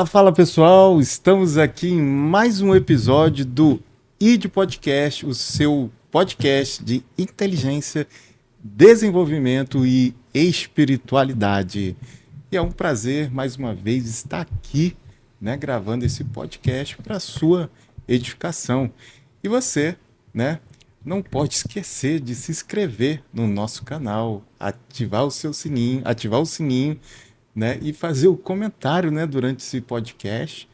Fala pessoal, estamos aqui em mais um episódio do ID Podcast, o seu podcast de inteligência, desenvolvimento e espiritualidade. E é um prazer mais uma vez estar aqui, gravando esse podcast para sua edificação. E você, não pode esquecer de se inscrever no nosso canal, ativar o sininho, e fazer o comentário, durante esse podcast,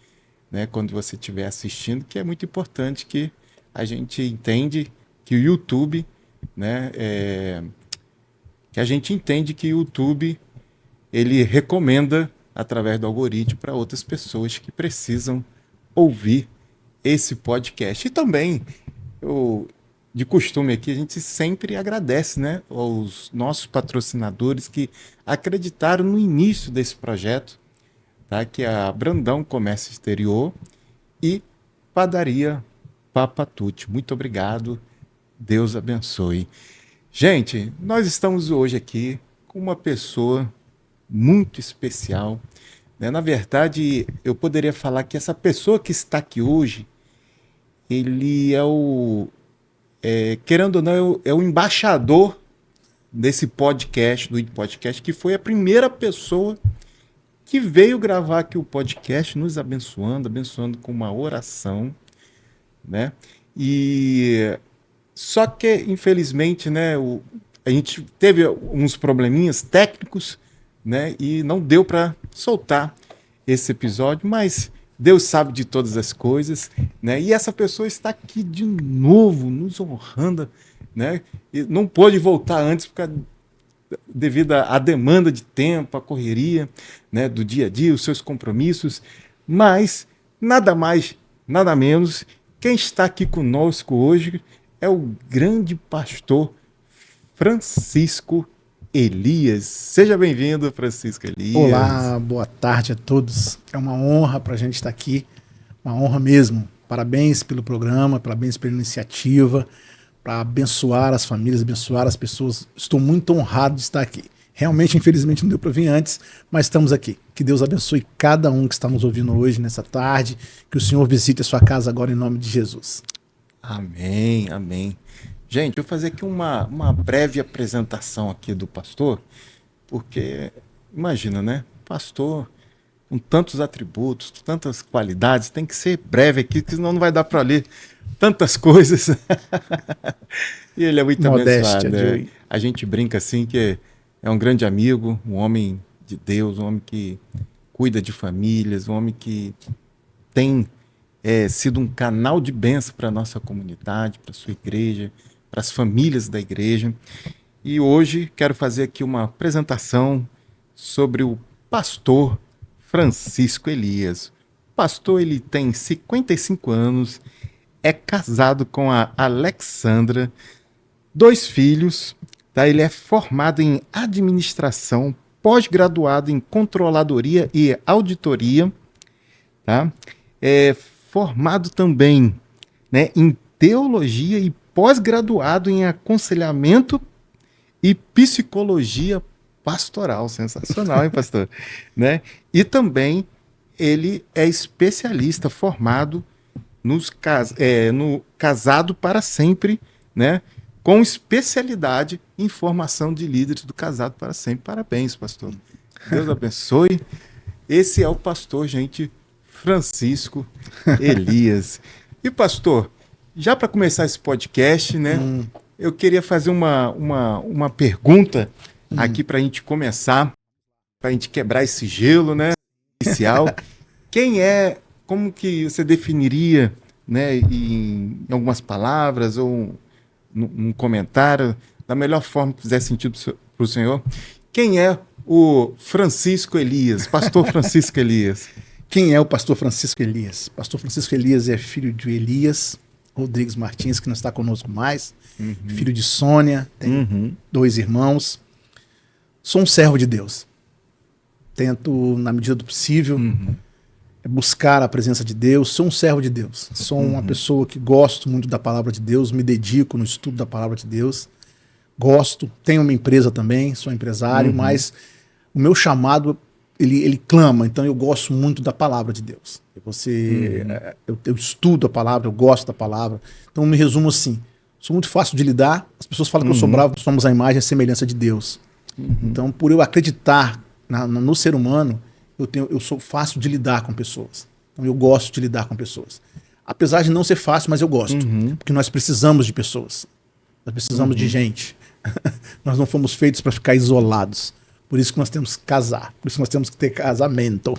quando você estiver assistindo, que é muito importante, que a gente entende que o YouTube, que a gente entende que o YouTube ele recomenda através do algoritmo para outras pessoas que precisam ouvir esse podcast. E também, de costume aqui, a gente sempre agradece, aos nossos patrocinadores que acreditaram no início desse projeto, tá? Que é a Brandão Comércio Exterior e Padaria Papatucci. Muito obrigado, Deus abençoe. Gente, nós estamos hoje aqui com uma pessoa muito especial, Na verdade, eu poderia falar que essa pessoa que está aqui hoje, ele é querendo ou não, é o embaixador desse podcast, do podcast, que foi a primeira pessoa que veio gravar aqui o podcast, nos abençoando com uma oração, E só que, infelizmente, a gente teve uns probleminhas técnicos, e não deu para soltar esse episódio, mas Deus sabe de todas as coisas, E essa pessoa está aqui de novo, nos honrando, E não pôde voltar antes devido à demanda de tempo, à correria, do dia a dia, os seus compromissos, mas nada mais, nada menos, quem está aqui conosco hoje é o grande pastor Francisco Elias. Seja bem-vindo, Francisco Elias. Olá, boa tarde a todos. É uma honra para a gente estar aqui, uma honra mesmo. Parabéns pelo programa, parabéns pela iniciativa, para abençoar as famílias, abençoar as pessoas. Estou muito honrado de estar aqui. Realmente, infelizmente, não deu para vir antes, mas estamos aqui. Que Deus abençoe cada um que está nos ouvindo hoje, nessa tarde. Que o Senhor visite a sua casa agora em nome de Jesus. Amém, amém. Gente, eu vou fazer aqui uma breve apresentação aqui do pastor, porque, imagina, pastor com tantos atributos, tantas qualidades, tem que ser breve aqui, porque senão não vai dar para ler tantas coisas. E ele é muito Modéstia, abençoado. A gente brinca assim que é um grande amigo, um homem de Deus, um homem que cuida de famílias, um homem que tem sido um canal de bênção para a nossa comunidade, para a sua igreja, para as famílias da igreja. E hoje quero fazer aqui uma apresentação sobre o pastor Francisco Elias. O pastor, ele tem 55 anos, é casado com a Alexandra, 2 filhos, tá? Ele é formado em administração, pós-graduado em controladoria e auditoria, tá? É formado também, em teologia e pós-graduado em aconselhamento e psicologia pastoral. Sensacional, hein, pastor? E também ele é especialista formado no Casado para Sempre, com especialidade em formação de líderes do Casado para Sempre. Parabéns, pastor. Deus abençoe. Esse é o pastor, gente, Francisco Elias. E, pastor, já para começar esse podcast, eu queria fazer uma pergunta aqui para a gente começar, para a gente quebrar esse gelo, inicial. Como que você definiria, em algumas palavras ou num comentário, da melhor forma que fizer sentido para o senhor, quem é o Francisco Elias, pastor Francisco Elias? Quem é o pastor Francisco Elias? Pastor Francisco Elias é filho de Elias Rodrigues Martins, que não está conosco mais, filho de Sônia, tem 2 irmãos. Sou um servo de Deus. Tento, na medida do possível, buscar a presença de Deus. Sou um servo de Deus. Sou uma pessoa que gosto muito da palavra de Deus, me dedico no estudo da palavra de Deus. Gosto, tenho uma empresa também, sou empresário, mas o meu chamado ele clama. Então eu gosto muito da palavra de Deus. Eu estudo a palavra, eu gosto da palavra. Então eu me resumo assim: sou muito fácil de lidar. As pessoas falam que eu sou bravo, somos a imagem e a semelhança de Deus. Então, por eu acreditar no ser humano, eu sou fácil de lidar com pessoas. Então eu gosto de lidar com pessoas. Apesar de não ser fácil, mas eu gosto. Porque nós precisamos de pessoas. Nós precisamos de gente. Nós não fomos feitos para ficar isolados. Por isso que nós temos que casar. Por isso que nós temos que ter casamento.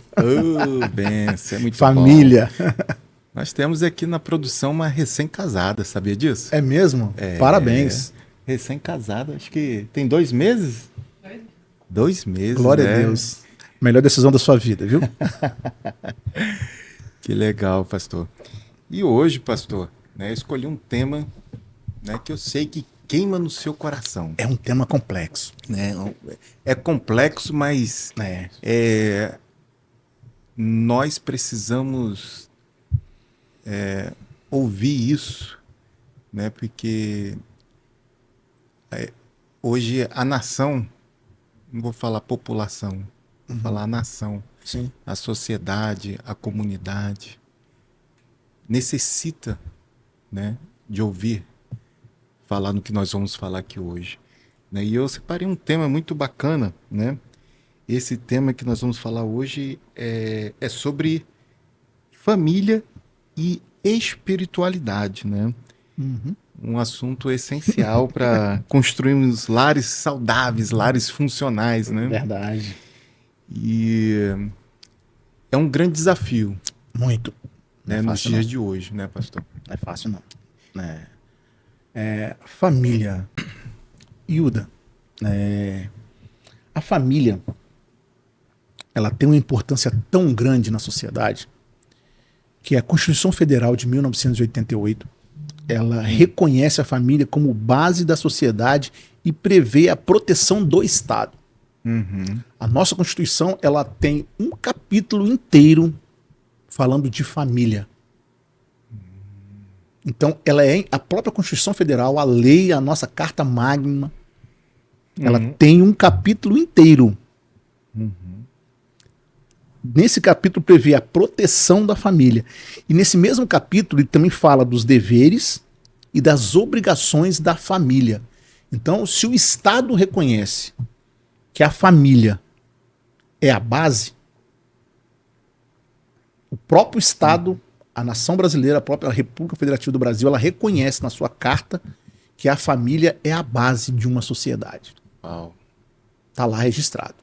Benção, é muito família. Bom. Nós temos aqui na produção uma recém-casada, sabia disso? É mesmo? Parabéns. Recém-casada, acho que tem 2 meses? 2 meses. Glória a Deus. Melhor decisão da sua vida, viu? Que legal, pastor. E hoje, pastor, né, eu escolhi um tema, né, que eu sei que queima no seu coração. É um tema complexo. Né? É complexo, mas nós precisamos ouvir isso, né? Porque hoje a nação, não vou falar população, vou falar a nação, sim, a sociedade, a comunidade, necessita, né, de ouvir falar no que nós vamos falar aqui hoje. Né? E eu separei um tema muito bacana, né? Esse tema que nós vamos falar hoje é sobre família e espiritualidade, né? Um assunto essencial para construirmos lares saudáveis, lares funcionais, né? Verdade. E é um grande desafio. Muito. Né, nos dias de hoje, né, pastor? Não é fácil, não. Família. Ilda, a família, ela tem uma importância tão grande na sociedade que a Constituição Federal de 1988, ela reconhece a família como base da sociedade e prevê a proteção do Estado. A nossa Constituição, ela tem um capítulo inteiro falando de família. Então, ela é a própria Constituição Federal, a lei, a nossa Carta Magna, ela tem um capítulo inteiro. Nesse capítulo prevê a proteção da família. E nesse mesmo capítulo ele também fala dos deveres e das obrigações da família. Então, se o Estado reconhece que a família é a base, o próprio Estado, a nação brasileira, a própria República Federativa do Brasil, ela reconhece na sua carta que a família é a base de uma sociedade. Está lá registrado.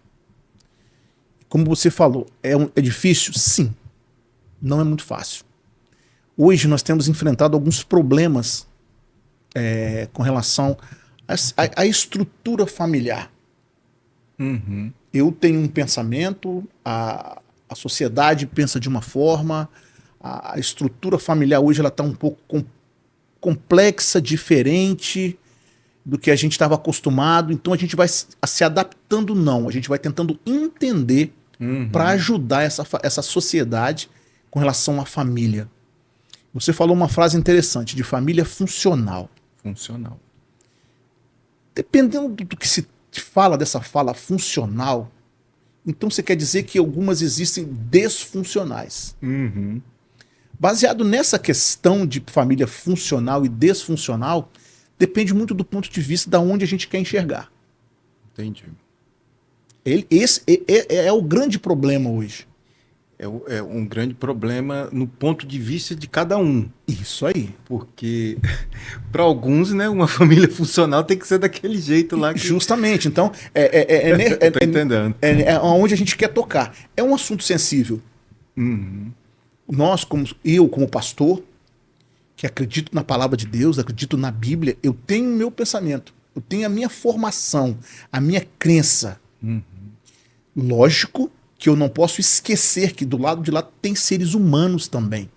Como você falou, é difícil? Sim. Não é muito fácil. Hoje nós temos enfrentado alguns problemas com relação à estrutura familiar. Eu tenho um pensamento, a sociedade pensa de uma forma, a estrutura familiar hoje está um pouco complexa, diferente do que a gente estava acostumado, então a gente vai se adaptando, não, a gente vai tentando entender para ajudar essa sociedade com relação à família. Você falou uma frase interessante, de família funcional. Funcional. Dependendo do que se fala dessa fala funcional, então você quer dizer que algumas existem desfuncionais. Baseado nessa questão de família funcional e desfuncional, depende muito do ponto de vista de onde a gente quer enxergar. Entendi. Esse é o grande problema hoje. É um grande problema no ponto de vista de cada um. Isso aí. Porque, para alguns, né, uma família funcional tem que ser daquele jeito lá. Justamente. Então, tô entendendo. É onde a gente quer tocar. É um assunto sensível. Eu como pastor, que acredito na palavra de Deus, acredito na Bíblia, eu tenho o meu pensamento, eu tenho a minha formação, a minha crença. Lógico que eu não posso esquecer que do lado de lá tem seres humanos também.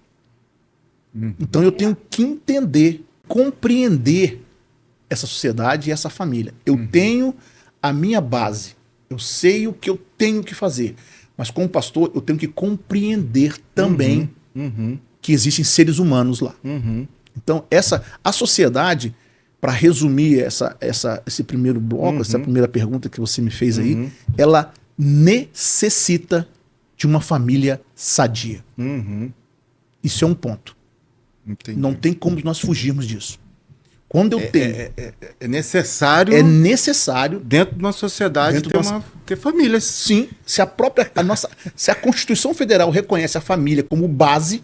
Então eu tenho que entender, compreender essa sociedade e essa família. Eu tenho a minha base, eu sei o que eu tenho que fazer, mas como pastor eu tenho que compreender também que existem seres humanos lá. Então a sociedade, para resumir esse primeiro bloco, essa primeira pergunta que você me fez aí, ela necessita de uma família sadia. Uhum. Isso é um ponto. Entendi. Não tem como nós fugirmos disso. Quando eu tenho... É necessário, É necessário, dentro de uma sociedade, Dentro de uma- ter famílias. sim, se se a Constituição Federal reconhece a família como base,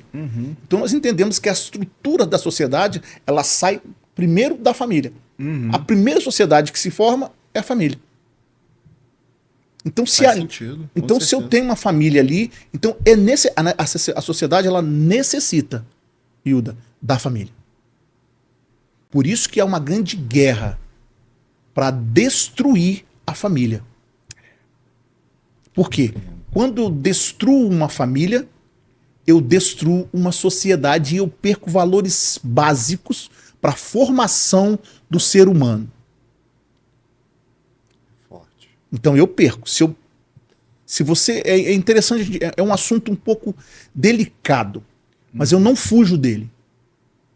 então nós entendemos que a estrutura da sociedade, ela sai primeiro da família. A primeira sociedade que se forma é a família. Então, Faz sentido, com então se eu certeza. tenho uma família ali, então a sociedade ela necessita, Hilda, da família. Por isso que há uma grande guerra para destruir a família. Por quê? Quando eu destruo uma família, eu destruo uma sociedade e eu perco valores básicos para a formação do ser humano. Forte. Então eu perco. Se você é interessante, é um assunto um pouco delicado, mas eu não fujo dele.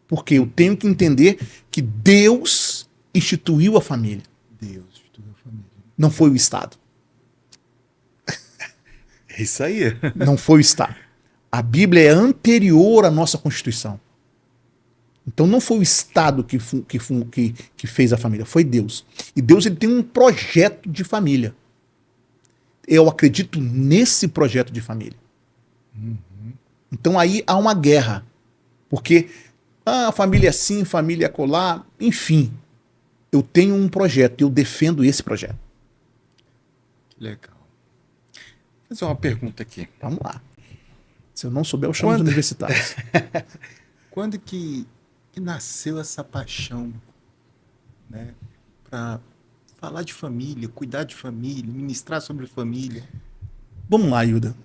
Porque eu tenho que entender que Deus instituiu a família, Deus, instituiu a família. não foi o Estado. É isso aí. Não foi o Estado. A Bíblia é anterior à nossa Constituição. Então não foi o Estado que fez a família, foi Deus. E Deus ele tem um projeto de família. Eu acredito nesse projeto de família. Então aí há uma guerra. Porque a família é assim, família é acolá, enfim. Eu tenho um projeto, eu defendo esse projeto. Legal. Vou fazer uma pergunta aqui. Vamos lá. Se eu não souber, eu chamo os Quando- universitários. Quando que nasceu essa paixão, né, para falar de família, cuidar de família, ministrar sobre família? Vamos lá, Hilda.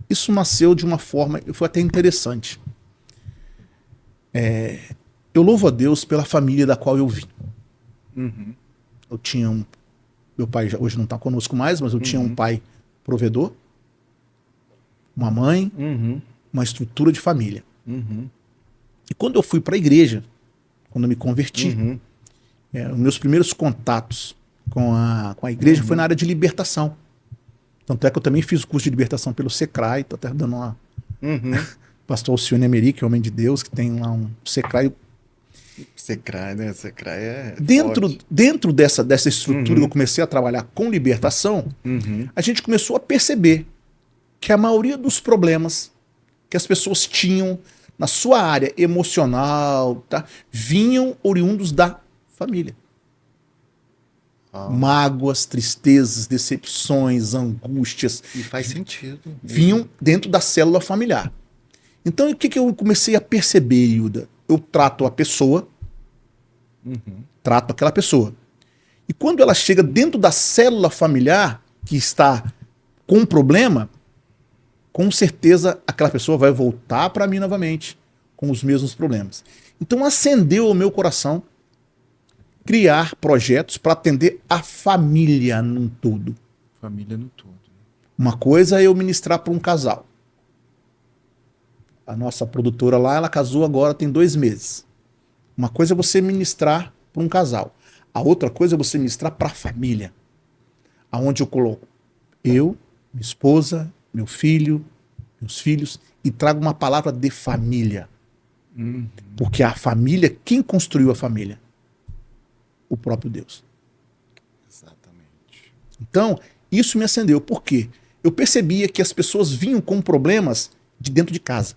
Isso nasceu de uma forma, foi até interessante. Eu louvo a Deus pela família da qual eu vim. Uhum. Eu tinha meu pai hoje não está conosco mais, mas eu tinha um pai provedor, uma mãe, Uhum. uma estrutura de família. Uhum. E quando eu fui para a igreja, quando eu me converti, Uhum. os meus primeiros contatos com a igreja foi na área de libertação. Tanto é que eu também fiz o curso de libertação pelo Secrai, estou até dando uma... Uhum. Pastor Alcione Emery, que é homem de Deus, que tem lá um Secrai. Secrai, né? Secrai é Dentro, dentro dessa estrutura Uhum. que eu comecei a trabalhar com libertação, Uhum. a gente começou a perceber que a maioria dos problemas que as pessoas tinham na sua área emocional, tá, vinham oriundos da família. Ah. Mágoas, tristezas, decepções, angústias, E faz sentido. vinham dentro da célula familiar. Então, o que eu comecei a perceber, Hilda? Eu trato a pessoa, trato aquela pessoa. E quando ela chega dentro da célula familiar, que está com um problema, com certeza aquela pessoa vai voltar para mim novamente com os mesmos problemas. Então, acendeu o meu coração criar projetos para atender a família num todo. Família no todo. Uma coisa é eu ministrar para um casal. A nossa produtora lá, ela casou agora tem 2 meses. Uma coisa é você ministrar para um casal. A outra coisa é você ministrar para a família. Aonde eu coloco eu, minha esposa, meu filho, meus filhos, e trago uma palavra de família. Porque a família, quem construiu a família? O próprio Deus. Exatamente. Então, isso me acendeu. Por quê? Eu percebia que as pessoas vinham com problemas de dentro de casa.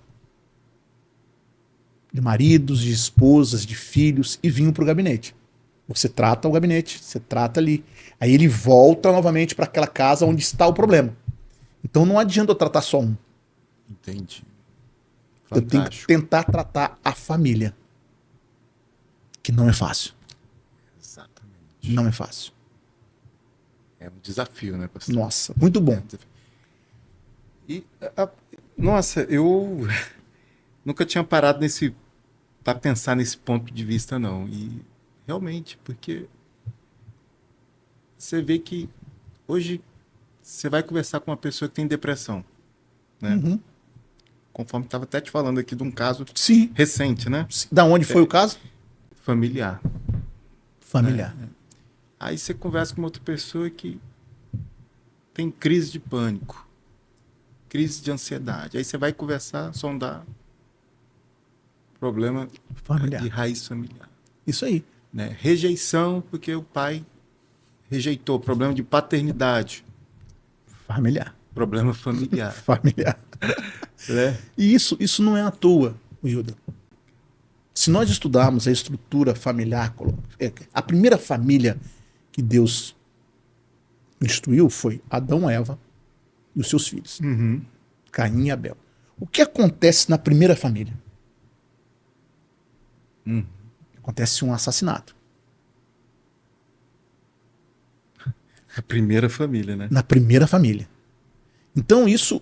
De maridos, de esposas, de filhos, e vinham para o gabinete. Você trata o gabinete, você trata ali. Aí ele volta novamente para aquela casa onde está o problema. Então não adianta eu tratar só um. Entendi. Eu tenho que Fantástico. tentar tratar a família. Que não é fácil. Exatamente. Não é fácil. É um desafio, né, pastor? Nossa, muito É bom. um desafio. E, nossa, eu nunca tinha parado para pensar nesse ponto de vista, não. E realmente, porque você vê que hoje você vai conversar com uma pessoa que tem depressão, né? Uhum. Conforme estava até te falando aqui de um caso Sim. recente, né? Da onde foi o caso? Familiar. Familiar. Aí você conversa com uma outra pessoa que tem crise de pânico, crise de ansiedade. Aí você vai conversar, sondar problema Familiar. de raiz familiar. Isso aí. Né? Rejeição, porque o pai rejeitou. Problema de paternidade. Familiar. Problema familiar. Familiar. Né? E isso não é à toa, Hilda. Se nós estudarmos a estrutura familiar, a primeira família que Deus instituiu foi Adão, Eva e os seus filhos, Caim e Abel. O que acontece na primeira família? Acontece um assassinato. A primeira família, né? Na primeira família. Então isso,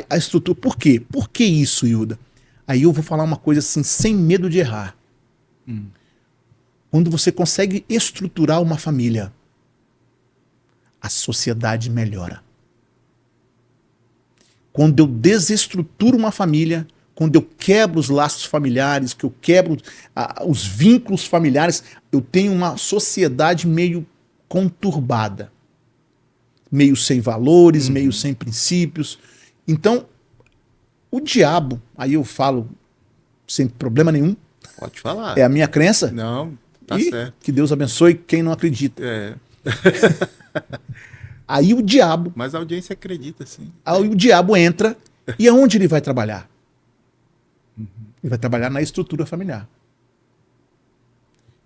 a estrutura... Por quê? Por que isso, Hilda? Aí eu vou falar uma coisa assim, sem medo de errar. Quando você consegue estruturar uma família, a sociedade melhora. Quando eu desestruturo uma família, quando eu quebro os laços familiares, que eu quebro os vínculos familiares, eu tenho uma sociedade meio conturbada. Meio sem valores, meio sem princípios. Então, o diabo, aí eu falo sem problema nenhum, Pode falar. é a minha crença. Não, tá E certo. que Deus abençoe quem não acredita. É. Aí o diabo, Mas a audiência acredita, sim. aí o diabo entra e aonde ele vai trabalhar? Ele vai trabalhar na estrutura familiar.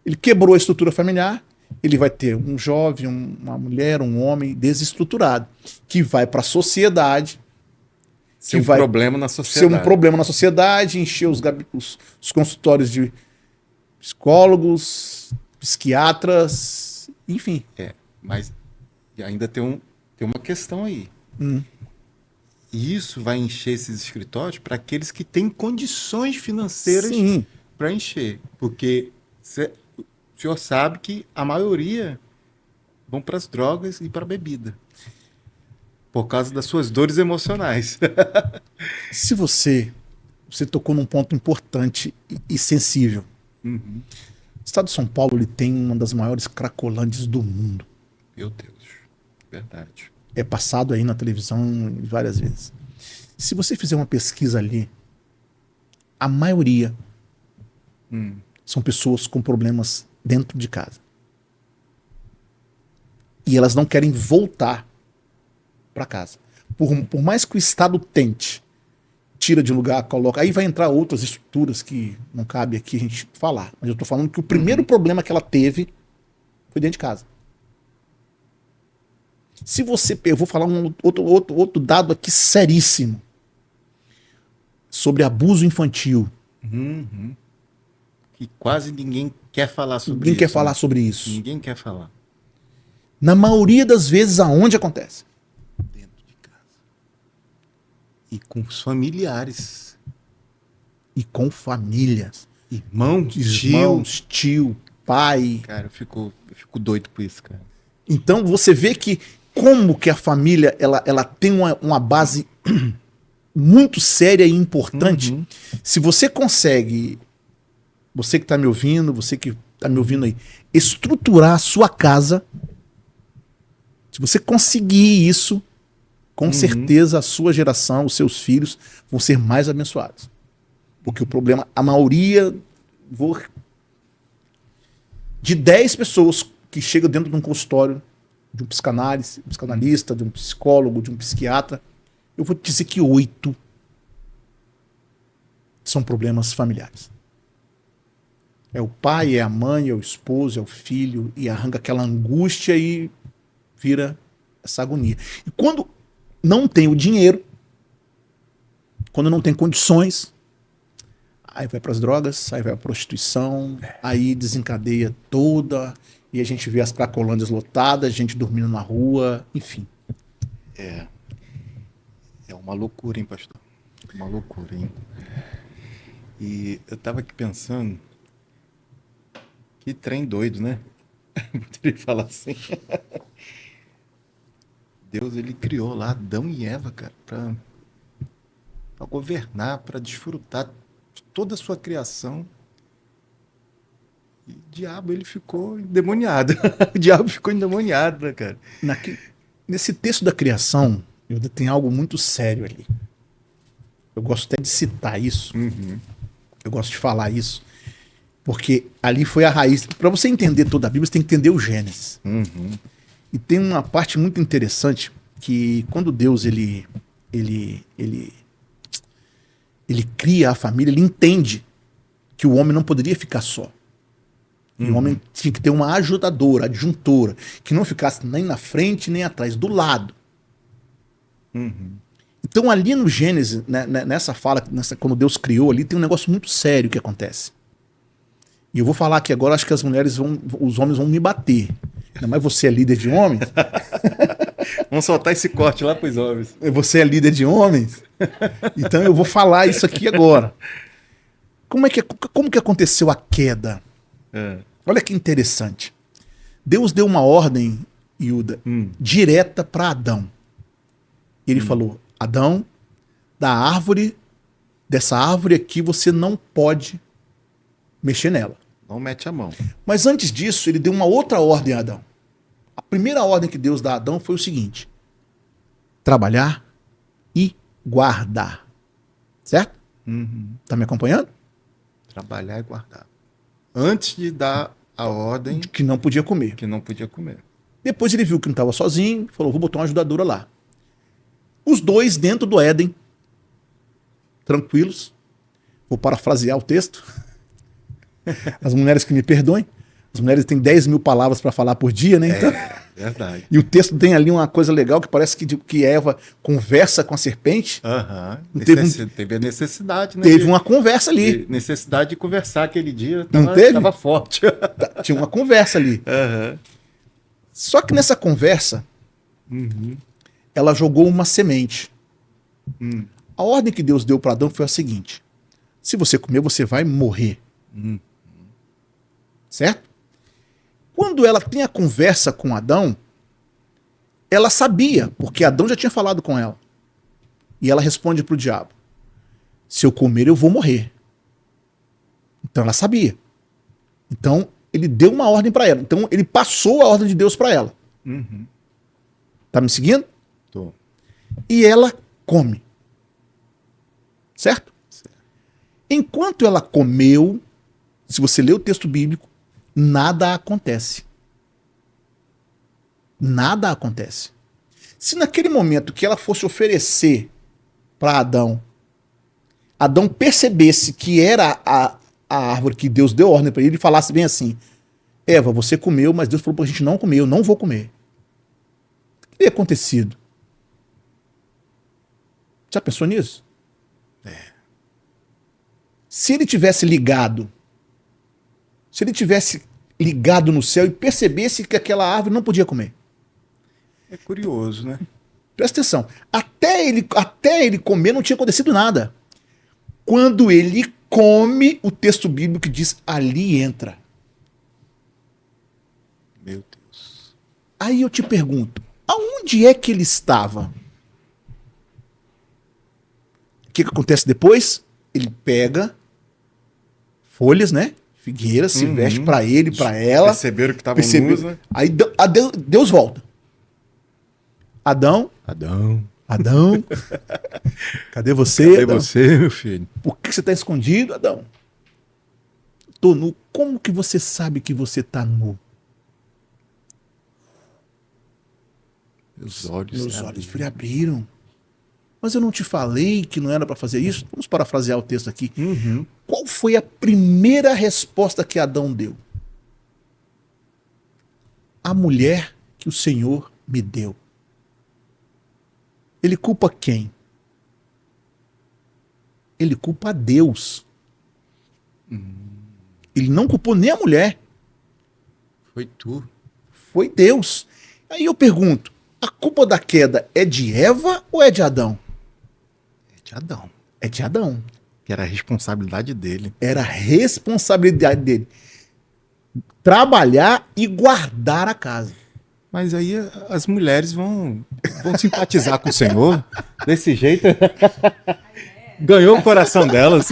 Ele quebrou a estrutura familiar, ele vai ter um jovem, uma mulher, um homem desestruturado, que vai para a sociedade, Ser um vai problema na ser sociedade. um problema na sociedade, encher os consultórios de psicólogos, psiquiatras, enfim. É, mas ainda tem uma questão aí. E isso vai encher esses escritórios para aqueles que têm condições financeiras Sim. para encher. Porque o senhor sabe que a maioria vão para as drogas e para a bebida. Por causa das suas dores emocionais. Se você tocou num ponto importante e sensível. O estado de São Paulo ele tem uma das maiores cracolândias do mundo. Meu Deus, verdade. É passado aí na televisão várias vezes. Se você fizer uma pesquisa ali, a maioria são pessoas com problemas dentro de casa. E elas não querem voltar para casa. Por mais que o Estado tente, tira de lugar, coloca. Aí vai entrar outras estruturas que não cabe aqui a gente falar. Mas eu estou falando que o primeiro problema que ela teve foi dentro de casa. Se você... Eu vou falar um outro dado aqui seríssimo. Sobre abuso infantil. Que quase ninguém quer falar sobre Ninguém isso. quer falar sobre isso. Ninguém quer falar. Na maioria das vezes, aonde acontece? Dentro de casa. E com os familiares. E com famílias. Irmãos, tio, pai. Cara, eu fico doido por isso, cara. Então você vê que como que a família ela tem uma base muito séria e importante. Se você consegue, você que está me ouvindo, você que está me ouvindo aí, estruturar a sua casa, se você conseguir isso, com certeza a sua geração, os seus filhos vão ser mais abençoados. Porque o problema, a maioria, de 10 pessoas que chegam dentro de um consultório, de um psicanalista, de um psicólogo, de um psiquiatra, eu vou te dizer que 8 são problemas familiares. É o pai, é a mãe, é o esposo, é o filho, e arranca aquela angústia e vira essa agonia. E quando não tem o dinheiro, quando não tem condições, aí vai para as drogas, aí vai a prostituição, aí desencadeia toda, e a gente vê as cracolândias lotadas, gente dormindo na rua, enfim. É uma loucura, hein, pastor? Uma loucura, hein? E eu tava aqui pensando, que trem doido, né? Poderia falar assim. Deus, ele criou lá Adão e Eva, cara, para governar, para desfrutar de toda a sua criação. E o diabo, ele ficou endemoniado. O diabo ficou endemoniado, né, cara? Nesse texto da criação, tem algo muito sério ali. Eu gosto até de citar isso. Eu gosto de falar isso. Porque ali foi a raiz. Para você entender toda a Bíblia, você tem que entender o Gênesis. E tem uma parte muito interessante que quando Deus ele cria a família, ele entende que o homem não poderia ficar só. E o homem tinha que ter uma ajudadora, adjuntora, que não ficasse nem na frente nem atrás, do lado. Então ali no Gênesis, né, nessa fala, quando Deus criou ali, tem um negócio muito sério que acontece. E eu vou falar aqui agora, acho que os homens vão me bater. Ainda mais você é líder de homens. Vamos soltar esse corte lá para os homens. Você é líder de homens. Então eu vou falar isso aqui agora. Como que aconteceu a queda? Olha que interessante. Deus deu uma ordem, Hilda, direta para Adão. Ele falou: Adão, dessa árvore aqui você não pode mexer nela. Não mete a mão. Mas antes disso, ele deu uma outra ordem a Adão. A primeira ordem que Deus dá a Adão foi o seguinte: trabalhar e guardar. Certo? Tá me acompanhando? Trabalhar e guardar. Antes de dar a ordem que não podia comer. Que não podia comer. Depois ele viu que não estava sozinho, falou: vou botar uma ajudadora lá. Os dois dentro do Éden, tranquilos. Vou parafrasear o texto. As mulheres que me perdoem. As mulheres têm 10 mil palavras para falar por dia, né? Então... verdade. E o texto tem ali uma coisa legal que parece que Eva conversa com a serpente. Teve a necessidade, né? Teve uma conversa ali. Necessidade de conversar aquele dia. Não teve? Tava forte. Tinha uma conversa ali. Só que nessa conversa, ela jogou uma semente. A ordem que Deus deu para Adão foi a seguinte: se você comer, você vai morrer. Certo? Quando ela tem a conversa com Adão, ela sabia, porque Adão já tinha falado com ela. E ela responde para o diabo: se eu comer, eu vou morrer. Então ela sabia. Então ele deu uma ordem para ela. Então ele passou a ordem de Deus para ela. Tá me seguindo? Tô. E ela come. Certo? Enquanto ela comeu, se você ler o texto bíblico, nada acontece. Nada acontece. Se naquele momento que ela fosse oferecer para Adão, Adão percebesse que era a árvore que Deus deu ordem para ele e falasse bem assim: Eva, você comeu, mas Deus falou para a gente não comer, eu não vou comer. O que teria acontecido? Já pensou nisso? Se ele tivesse ligado no céu e percebesse que aquela árvore não podia comer. É curioso, né? Presta atenção. Até ele comer não tinha acontecido nada. Quando ele come, o texto bíblico diz: ali entra. Meu Deus. Aí eu te pergunto: aonde é que ele estava? O que acontece depois? Ele pega folhas, né? Figueira, se veste para ele, para ela. Perceberam que estavam nus, né? Aí Deus volta. Adão. Cadê você? Cadê você, meu filho? Por que você está escondido, Adão? Tô nu. Como que você sabe que você está nu? Meus olhos se abriram. Mas eu não te falei que não era para fazer isso? Vamos parafrasear o texto aqui. Qual foi a primeira resposta que Adão deu? A mulher que o Senhor me deu. Ele culpa quem? Ele culpa a Deus. Ele não culpou nem a mulher. Foi tu. Foi Deus. Aí eu pergunto: a culpa da queda é de Eva ou é de Adão? É de Adão. É de Adão. Que era a responsabilidade dele. Era a responsabilidade dele. Trabalhar e guardar a casa. Mas aí as mulheres vão simpatizar com o Senhor desse jeito. Ganhou o coração delas.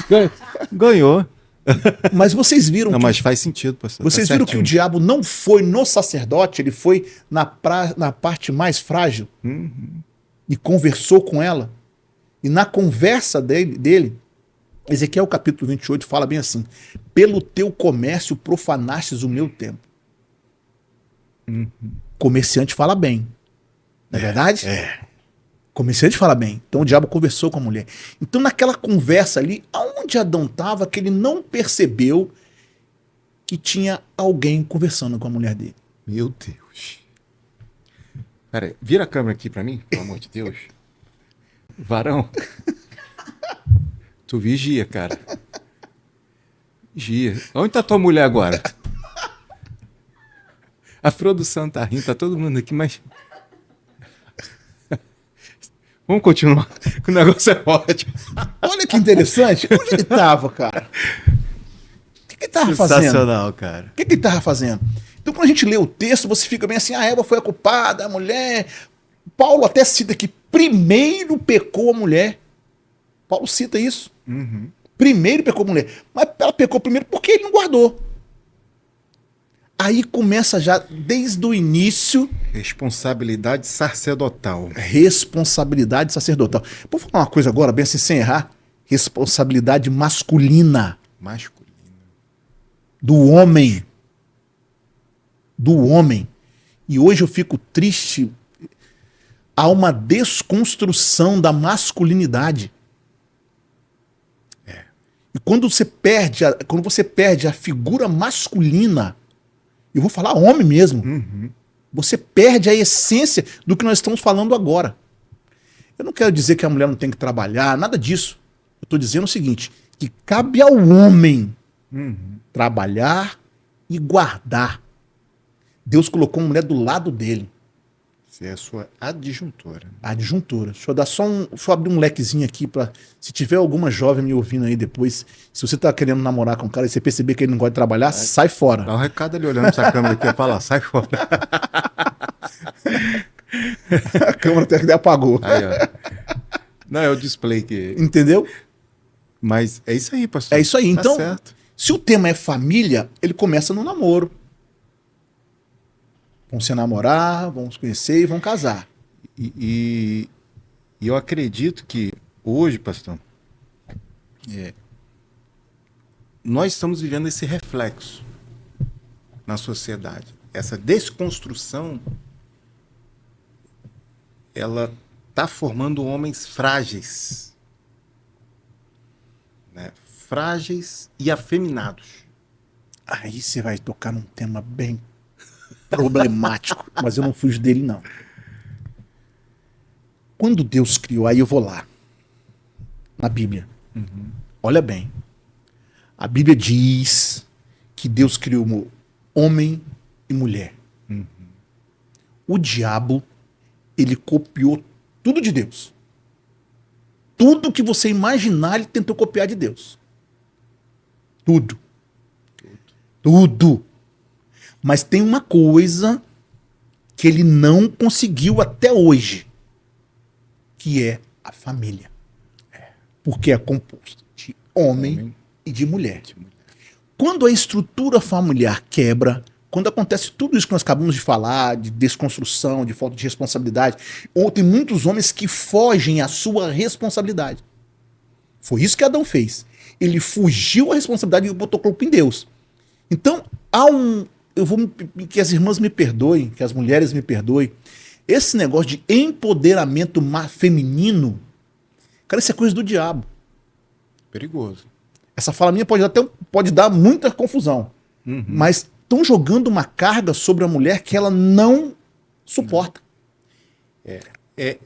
Ganhou. Mas vocês viram Não, mas faz sentido, pastor. vocês viram que o diabo não foi no sacerdote, ele foi na parte mais frágil e conversou com ela. E na conversa dele, Ezequiel capítulo 28 fala bem assim: pelo teu comércio profanastes o meu templo. Comerciante fala bem. Não é verdade? Comerciante fala bem. Então o diabo conversou com a mulher. Então naquela conversa ali, aonde Adão estava, que ele não percebeu que tinha alguém conversando com a mulher dele. Meu Deus. Pera aí, vira a câmera aqui pra mim, pelo amor de Deus. Varão. Tu vigia, cara. Vigia. Onde tá tua mulher agora? A produção tá rindo, tá todo mundo aqui, mas... Vamos continuar, que o negócio é ótimo. Olha que interessante. Onde ele estava, cara? O que ele estava fazendo? Sensacional, cara. O que ele estava fazendo? Então, quando a gente lê o texto, você fica bem assim: a Eva foi a culpada, a mulher. Paulo até cita que primeiro pecou a mulher. Paulo cita isso. Primeiro pecou a mulher. Mas ela pecou primeiro porque ele não guardou. Aí começa já, desde o início... Responsabilidade sacerdotal. Responsabilidade sacerdotal. Vou falar uma coisa agora, bem assim, sem errar. Responsabilidade masculina. Masculino. Do homem. Do homem. E hoje eu fico triste. Há uma desconstrução da masculinidade. E quando você perde a figura masculina, eu vou falar homem mesmo, você perde a essência do que nós estamos falando agora. Eu não quero dizer que a mulher não tem que trabalhar, nada disso. Eu estou dizendo o seguinte, que cabe ao homem trabalhar e guardar. Deus colocou uma mulher do lado dele. Você é a sua adjuntora. Adjuntora. Deixa eu dar deixa eu abrir um lequezinho aqui para se tiver alguma jovem me ouvindo aí depois, se você tá querendo namorar com um cara e você perceber que ele não gosta de trabalhar, sai fora. Dá um recado ali olhando pra essa câmera aqui e fala, sai fora. A câmera até apagou. Aí, ó. Não, é o display que... Entendeu? Mas é isso aí, pastor. É isso aí. Tá Então, certo. se o tema é família, ele começa no namoro. Vão se namorar, vão se conhecer e vão casar. E eu acredito que hoje, pastor, nós estamos vivendo esse reflexo na sociedade. Essa desconstrução, ela está formando homens frágeis. Né? Frágeis e afeminados. Aí você vai tocar num tema bem problemático, mas eu não fujo dele, não. Quando Deus criou, aí eu vou lá, na Bíblia. Olha bem. A Bíblia diz que Deus criou homem e mulher. O diabo, ele copiou tudo de Deus. Tudo que você imaginar, ele tentou copiar de Deus. Tudo. Tudo. Mas tem uma coisa que ele não conseguiu até hoje, que é a família. Porque é composto de homem e de mulher. Quando a estrutura familiar quebra, quando acontece tudo isso que nós acabamos de falar, de desconstrução, de falta de responsabilidade, ou tem muitos homens que fogem à sua responsabilidade. Foi isso que Adão fez. Ele fugiu à responsabilidade e botou culpa em Deus. Então, que as irmãs me perdoem, que as mulheres me perdoem, esse negócio de empoderamento feminino, cara, isso é coisa do diabo. Perigoso. Essa fala minha pode dar muita confusão. Mas estão jogando uma carga sobre a mulher que ela não suporta.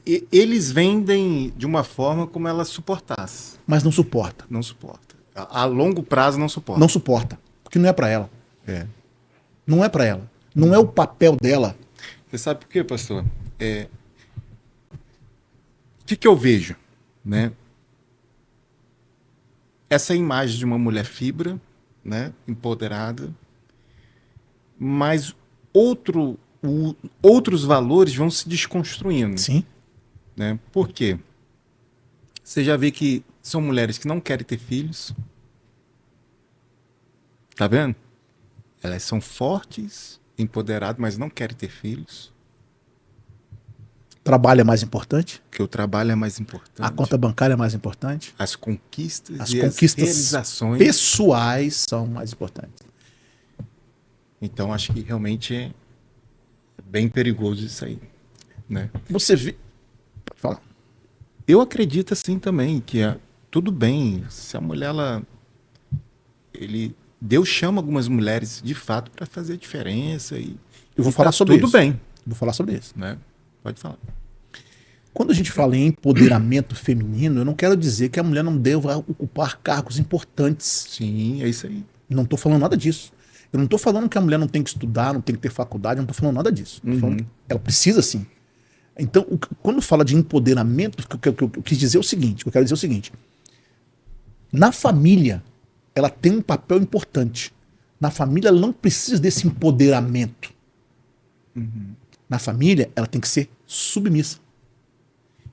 Eles vendem de uma forma como ela suportasse. Mas não suporta. Não suporta. A longo prazo não suporta. Não suporta. Porque não é para ela. Não é para ela. Não é o papel dela. Você sabe por quê, pastor? O que eu vejo? Né? Essa imagem de uma mulher fibra, né? Empoderada, mas outros valores vão se desconstruindo. Sim. Né? Por quê? Você já vê que são mulheres que não querem ter filhos, Tá vendo? Elas são fortes, empoderadas, mas não querem ter filhos. Trabalho é mais importante? Porque o trabalho é mais importante. A conta bancária é mais importante? As conquistas As e conquistas as realizações pessoais são mais importantes. Então, acho que realmente é bem perigoso isso aí, né? Você vê... Pode falar. Eu acredito assim também, que tudo bem, se a mulher, Deus chama algumas mulheres de fato para fazer a diferença Eu vou e falar sobre tudo isso. bem, Vou falar sobre isso. né? Pode falar. Quando a gente fala em empoderamento feminino, eu não quero dizer que a mulher não deva ocupar cargos importantes. Sim, é isso aí. Não estou falando nada disso. Eu não estou falando que a mulher não tem que estudar, não tem que ter faculdade, eu não estou falando nada disso. Tô falando que ela precisa sim. Então, quando fala de empoderamento, o que eu quis dizer é o seguinte, eu quero dizer o seguinte. Na família, ela tem um papel importante. Na família, ela não precisa desse empoderamento. Na família, ela tem que ser submissa.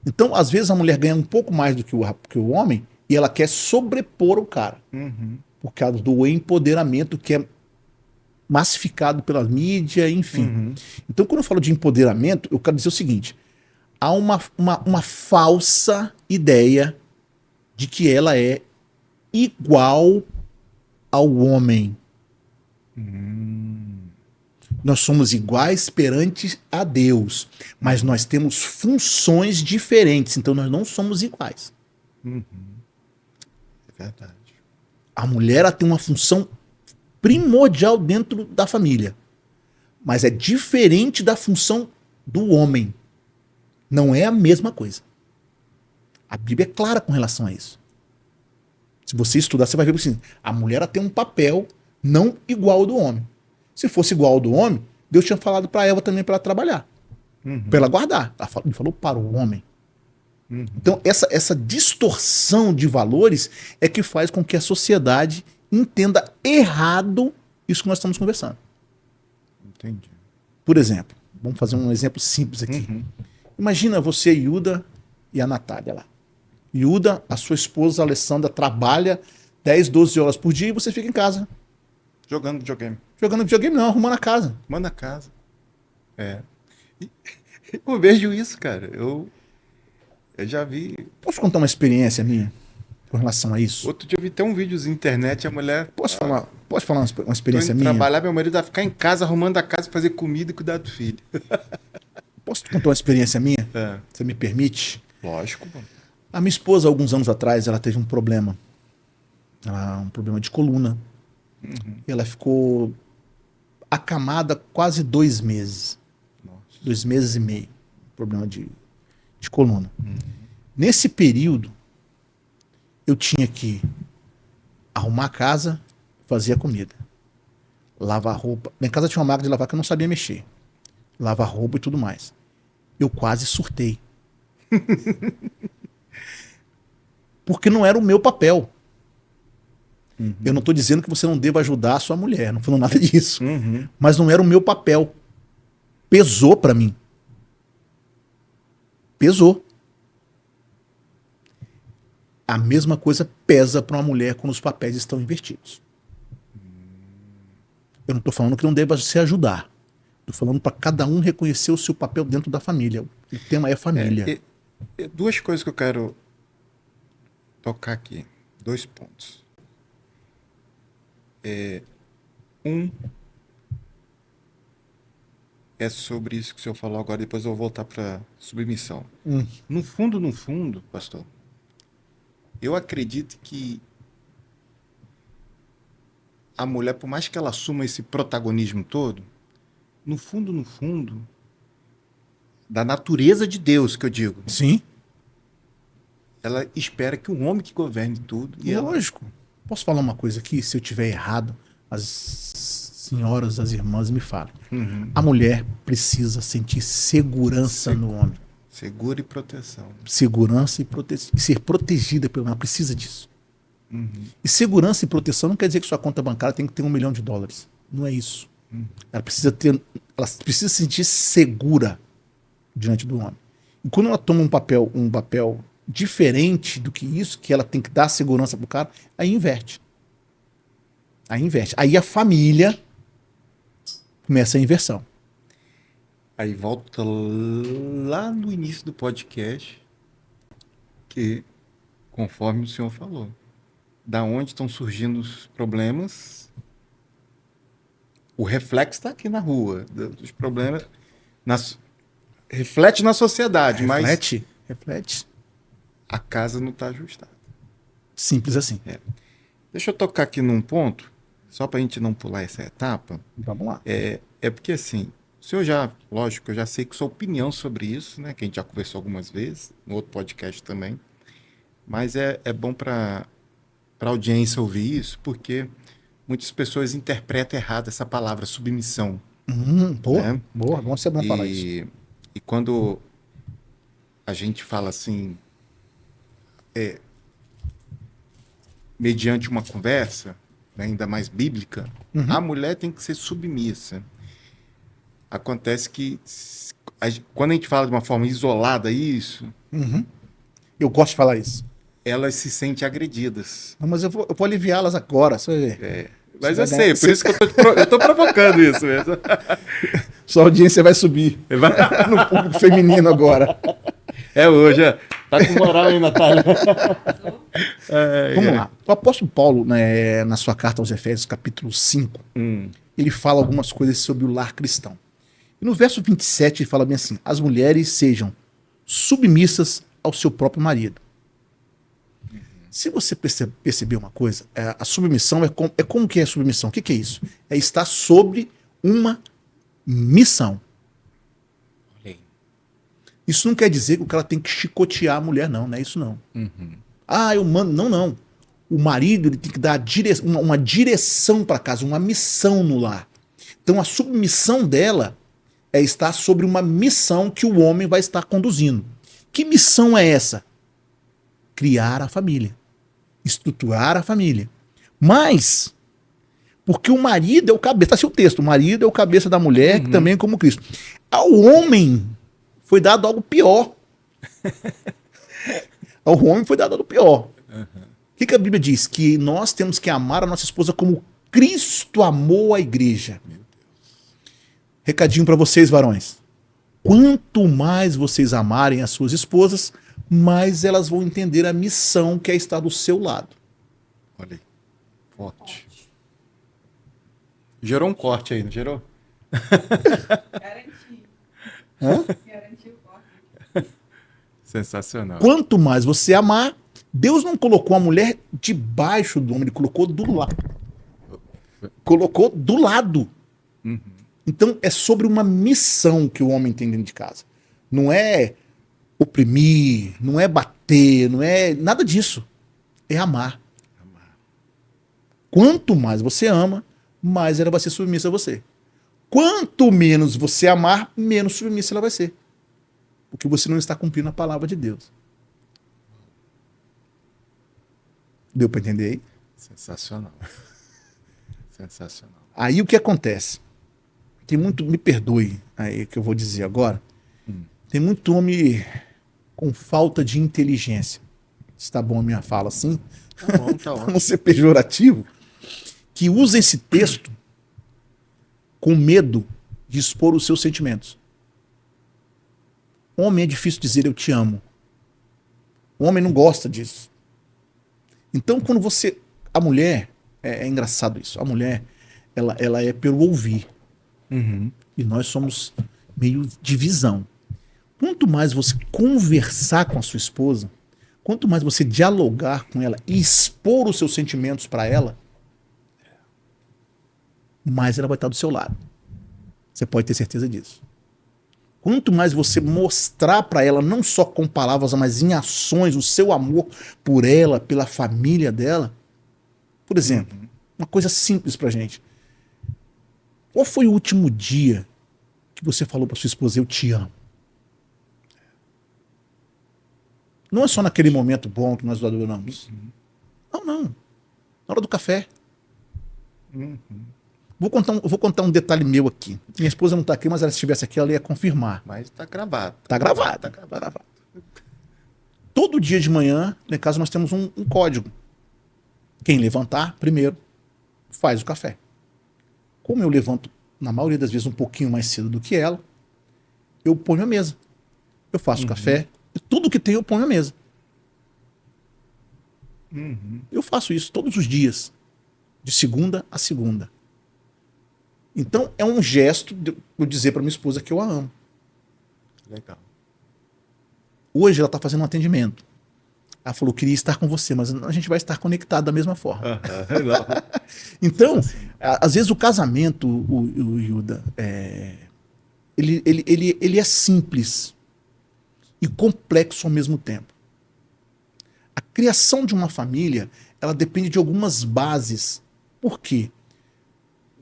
Então, às vezes, a mulher ganha um pouco mais do que o homem e ela quer sobrepor o cara. Por causa do empoderamento que é massificado pela mídia, enfim. Então, quando eu falo de empoderamento, eu quero dizer o seguinte. Há uma falsa ideia de que ela é igual ao homem. Nós somos iguais perante a Deus, mas nós temos funções diferentes, então nós não somos iguais. É verdade. A mulher ela tem uma função primordial dentro da família, mas é diferente da função do homem. Não é a mesma coisa. A Bíblia é clara com relação a isso. Se você estudar, você vai ver assim, a mulher ela tem um papel não igual ao do homem. Se fosse igual ao do homem, Deus tinha falado para Eva também para ela trabalhar, para ela guardar. Ele falou para o homem. Então, essa distorção de valores é que faz com que a sociedade entenda errado isso que nós estamos conversando. Entendi. Por exemplo, vamos fazer um exemplo simples aqui. Imagina você, Yuda e a Natália lá. Yuda, a sua esposa Alessandra, trabalha 10, 12 horas por dia e você fica em casa. Jogando videogame. Jogando videogame não, arrumando a casa. Manda a casa. É. Eu vejo isso, cara. Eu já vi. Posso contar uma experiência minha com relação a isso? Outro dia eu vi até um vídeo na internet, a mulher. Posso falar uma Tô experiência indo minha? trabalhar, meu marido vai ficar em casa arrumando a casa, fazer comida e cuidar do filho. Posso contar uma experiência minha? É. Você me permite? Lógico, mano. A minha esposa, alguns anos atrás, ela teve um problema. Um problema de coluna. E ela ficou acamada quase 2 meses. Nossa. 2 meses e meio. Problema de coluna. Nesse período, eu tinha que arrumar a casa, fazer a comida, lavar roupa. Minha casa tinha uma máquina de lavar que eu não sabia mexer. Lavar roupa e tudo mais. Eu quase surtei. Porque não era o meu papel. Eu não estou dizendo que você não deva ajudar a sua mulher, não falando nada disso. Mas não era o meu papel. Pesou para mim. Pesou. A mesma coisa pesa para uma mulher quando os papéis estão invertidos. Eu não estou falando que não deva se ajudar. Estou falando para cada um reconhecer o seu papel dentro da família. O tema é família. Duas coisas que eu quero tocar aqui. 2 pontos. Um é sobre isso que o senhor falou agora, depois eu vou voltar para submissão. No fundo, pastor, eu acredito que a mulher, por mais que ela assuma esse protagonismo todo, no fundo, da natureza de Deus, que eu digo, Sim. ela espera que o homem que governe tudo. E Lógico. Posso falar uma coisa aqui? Se eu tiver errado, as senhoras, as irmãs me falam. A mulher precisa sentir segurança no homem. Segura e proteção. Segurança e ser protegida pelo homem. Ela precisa disso. E segurança e proteção não quer dizer que sua conta bancária tem que ter $1 milhão. Não é isso. Ela precisa se sentir segura diante do homem. E quando ela toma um papel diferente do que isso, que ela tem que dar segurança pro cara, aí inverte. Aí inverte. Aí a família começa a inversão. Aí volta lá no início do podcast, que, conforme o senhor falou, da onde estão surgindo os problemas, o reflexo está aqui na rua, dos problemas, reflete na sociedade, Reflete. mas a casa não está ajustada. Simples assim. Deixa eu tocar aqui num ponto, só para a gente não pular essa etapa. Vamos lá. É porque assim, o senhor já, lógico, eu já sei que sua opinião sobre isso, né? Que a gente já conversou algumas vezes, no outro podcast também. Mas é bom para a audiência ouvir isso, porque muitas pessoas interpretam errado essa palavra submissão. Boa, né? boa, bom ser bom falar isso. E quando a gente fala assim, mediante uma conversa, né, ainda mais bíblica, a mulher tem que ser submissa. Acontece que quando a gente fala de uma forma isolada isso, Eu gosto de falar isso. elas se sentem agredidas. Não, mas eu vou aliviá-las agora, você vai ver. Mas Você eu vai sei, ganhar- por isso que eu tô provocando isso mesmo. Sua audiência vai subir no público feminino agora. É hoje, tá com moral aí, Natália. Vamos lá. O apóstolo Paulo, né, na sua carta aos Efésios, capítulo 5, ele fala algumas coisas sobre o lar cristão. E no verso 27 ele fala bem assim: as mulheres sejam submissas ao seu próprio marido. Se você perceber uma coisa, a submissão é como que é a submissão? O que é isso? É estar sobre uma missão. Isso não quer dizer que o cara tem que chicotear a mulher, não é isso não. Eu mando. Não. O marido ele tem que dar uma direção para casa, uma missão no lar. Então a submissão dela é estar sobre uma missão que o homem vai estar conduzindo. Que missão é essa? Criar a família. Estruturar a família. Mas, porque o marido é o cabeça, está assim o texto, o marido é o cabeça da mulher, que também é como Cristo. Ao homem foi dado algo pior. Ao homem foi dado algo pior. O que a Bíblia diz? Que nós temos que amar a nossa esposa como Cristo amou a igreja. Recadinho para vocês, varões. Quanto mais vocês amarem as suas esposas, mais elas vão entender a missão que é estar do seu lado. Olha aí. Forte. Gerou um corte aí, não gerou? Garantiu o corte. Sensacional. Quanto mais você amar, Deus não colocou a mulher debaixo do homem, ele colocou do lado. Colocou do lado. Então é sobre uma missão que o homem tem dentro de casa. Não é oprimir, não é bater, não é nada disso. É amar. Quanto mais você ama, mais ela vai ser submissa a você. Quanto menos você amar, menos submissa ela vai ser. Porque você não está cumprindo a palavra de Deus. Deu para entender aí? Sensacional. Sensacional. Aí o que acontece? Tem muito, me perdoe aí que eu vou dizer agora, tem muito homem com falta de inteligência. Está bom a minha fala assim? Tá bom, tá Para ótimo. não ser pejorativo, que usa esse texto com medo de expor os seus sentimentos. Homem é difícil dizer eu te amo. O homem não gosta disso. Então, quando você... A mulher, é engraçado isso, a mulher, ela é pelo ouvir. E nós somos meio de visão. Quanto mais você conversar com a sua esposa, quanto mais você dialogar com ela e expor os seus sentimentos para ela, mais ela vai estar do seu lado. Você pode ter certeza disso. Quanto mais você mostrar para ela, não só com palavras, mas em ações, o seu amor por ela, pela família dela. Por exemplo, uma coisa simples pra gente. Qual foi o último dia que você falou para sua esposa, eu te amo? Não é só naquele momento bom que nós adoramos. Não. Na hora do café. Vou contar um detalhe meu aqui. Minha esposa não está aqui, mas ela, se estivesse aqui, ela ia confirmar. Mas tá gravado. Tá gravado. Tá gravado. Todo dia de manhã, lá em casa, nós temos um código. Quem levantar primeiro faz o café. Como eu levanto, na maioria das vezes, um pouquinho mais cedo do que ela, eu ponho a mesa. Eu faço o café, e tudo que tem eu ponho a mesa. Eu faço isso todos os dias, de segunda a segunda. Então, é um gesto de eu dizer para minha esposa que eu a amo. Legal. Hoje ela está fazendo um atendimento. Ela falou, queria estar com você, mas a gente vai estar conectado da mesma forma. Então, às vezes o casamento, o Yuda, ele é simples e complexo ao mesmo tempo. A criação de uma família, ela depende de algumas bases. Por quê?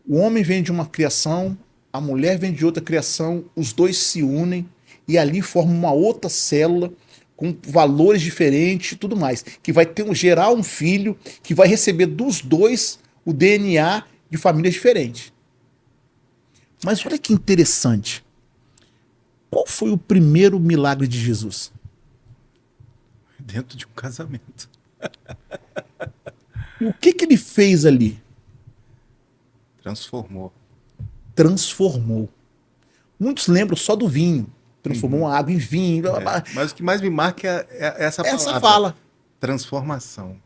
O homem vem de uma criação, a mulher vem de outra criação, os dois se unem e ali formam uma outra célula com valores diferentes e tudo mais, que vai gerar um filho que vai receber dos dois o DNA de famílias diferentes. Mas olha que interessante. Qual foi o primeiro milagre de Jesus? Dentro de um casamento. O que ele fez ali? Transformou. Transformou. Muitos lembram só do vinho. Transformou a água em vinho. Blá, blá, blá. Mas o que mais me marca é essa palavra. Essa fala. Transformação.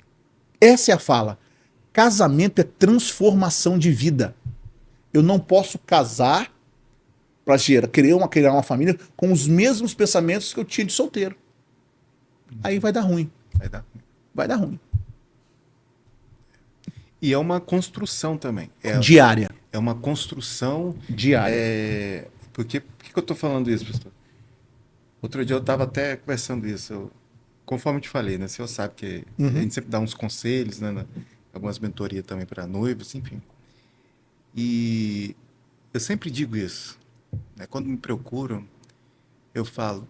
Essa é a fala. Casamento é transformação de vida. Eu não posso casar para criar uma família com os mesmos pensamentos que eu tinha de solteiro. Aí vai dar ruim. Vai dar ruim. Vai dar ruim. E é uma construção também. Diária. É uma construção Diária. Por que eu estou falando isso, pastor? Outro dia eu estava até conversando isso. Conforme eu te falei, né? O senhor sabe que a gente sempre dá uns conselhos, né? Algumas mentorias também para noivos, enfim. E eu sempre digo isso. Né? Quando me procuram, eu falo,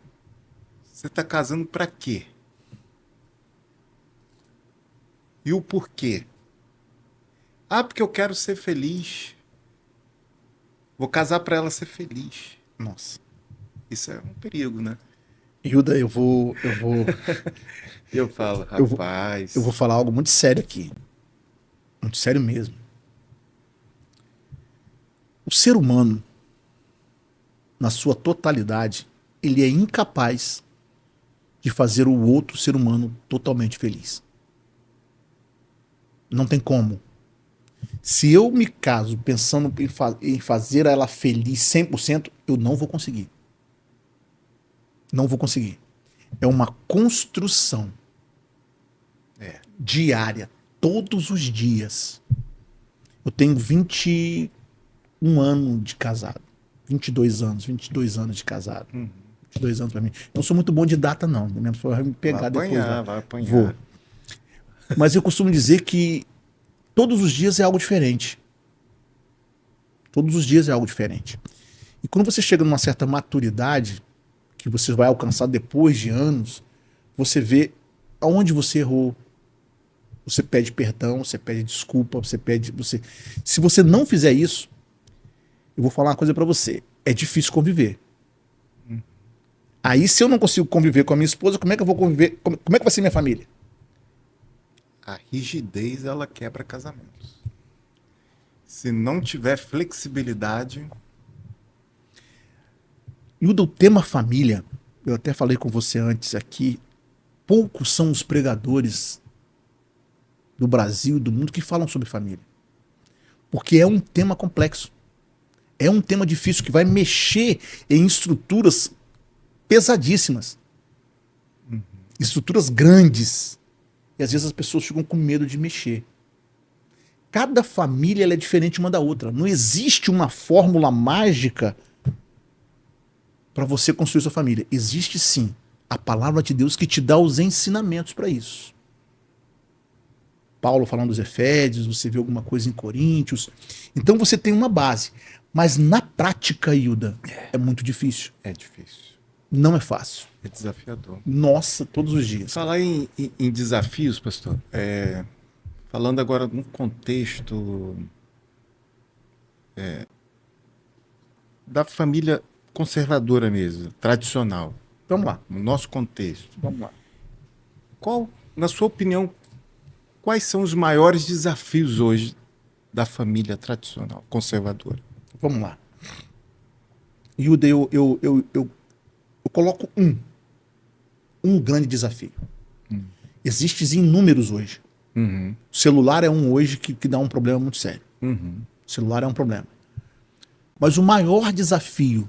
você está casando para quê? E o porquê? Ah, porque eu quero ser feliz. Vou casar para ela ser feliz. Nossa. Isso é um perigo, né? Hilda, eu vou Eu falo, rapaz. eu vou falar algo muito sério aqui. Muito sério mesmo. O ser humano, na sua totalidade, ele é incapaz de fazer o outro ser humano totalmente feliz. Não tem como. Se eu me caso pensando em fazer ela feliz 100%, eu não vou conseguir. Não vou conseguir. É uma construção diária, todos os dias. Eu tenho 21 anos de casado. 22 anos de casado. 22 anos pra mim. Eu não sou muito bom de data, não. Minha pessoa vai me pegar vai depois. apanhar, vai apanhar. Vou. Mas eu costumo dizer que todos os dias é algo diferente. Todos os dias é algo diferente. E quando você chega numa certa maturidade, que você vai alcançar depois de anos, você vê aonde você errou. Você pede perdão, você pede desculpa, Se você não fizer isso, eu vou falar uma coisa pra você. É difícil conviver. Aí, se eu não consigo conviver com a minha esposa, como é que eu vou conviver? Como é que vai ser minha família? A rigidez, ela quebra casamentos. Se não tiver flexibilidade... E o do tema família, eu até falei com você antes aqui, poucos são os pregadores do Brasil e do mundo que falam sobre família. Porque é um tema complexo. É um tema difícil que vai mexer em estruturas pesadíssimas. Estruturas grandes. E às vezes as pessoas ficam com medo de mexer. Cada família ela é diferente uma da outra. Não existe uma fórmula mágica para você construir sua família. Existe sim a palavra de Deus que te dá os ensinamentos para isso. Paulo falando dos Efésios, você vê alguma coisa em Coríntios. Então você tem uma base. Mas na prática, Hilda, é muito difícil. É difícil. Não é fácil. É desafiador. Nossa, todos os dias. Falar em desafios, pastor, falando agora num contexto da família conservadora mesmo, tradicional. Vamos lá. No nosso contexto. Vamos lá. Na sua opinião, quais são os maiores desafios hoje da família tradicional, conservadora? Vamos lá. Yuda, eu coloco um grande desafio. Existem inúmeros hoje. Uhum. O celular é um hoje que dá um problema muito sério. Uhum. O celular é um problema. Mas o maior desafio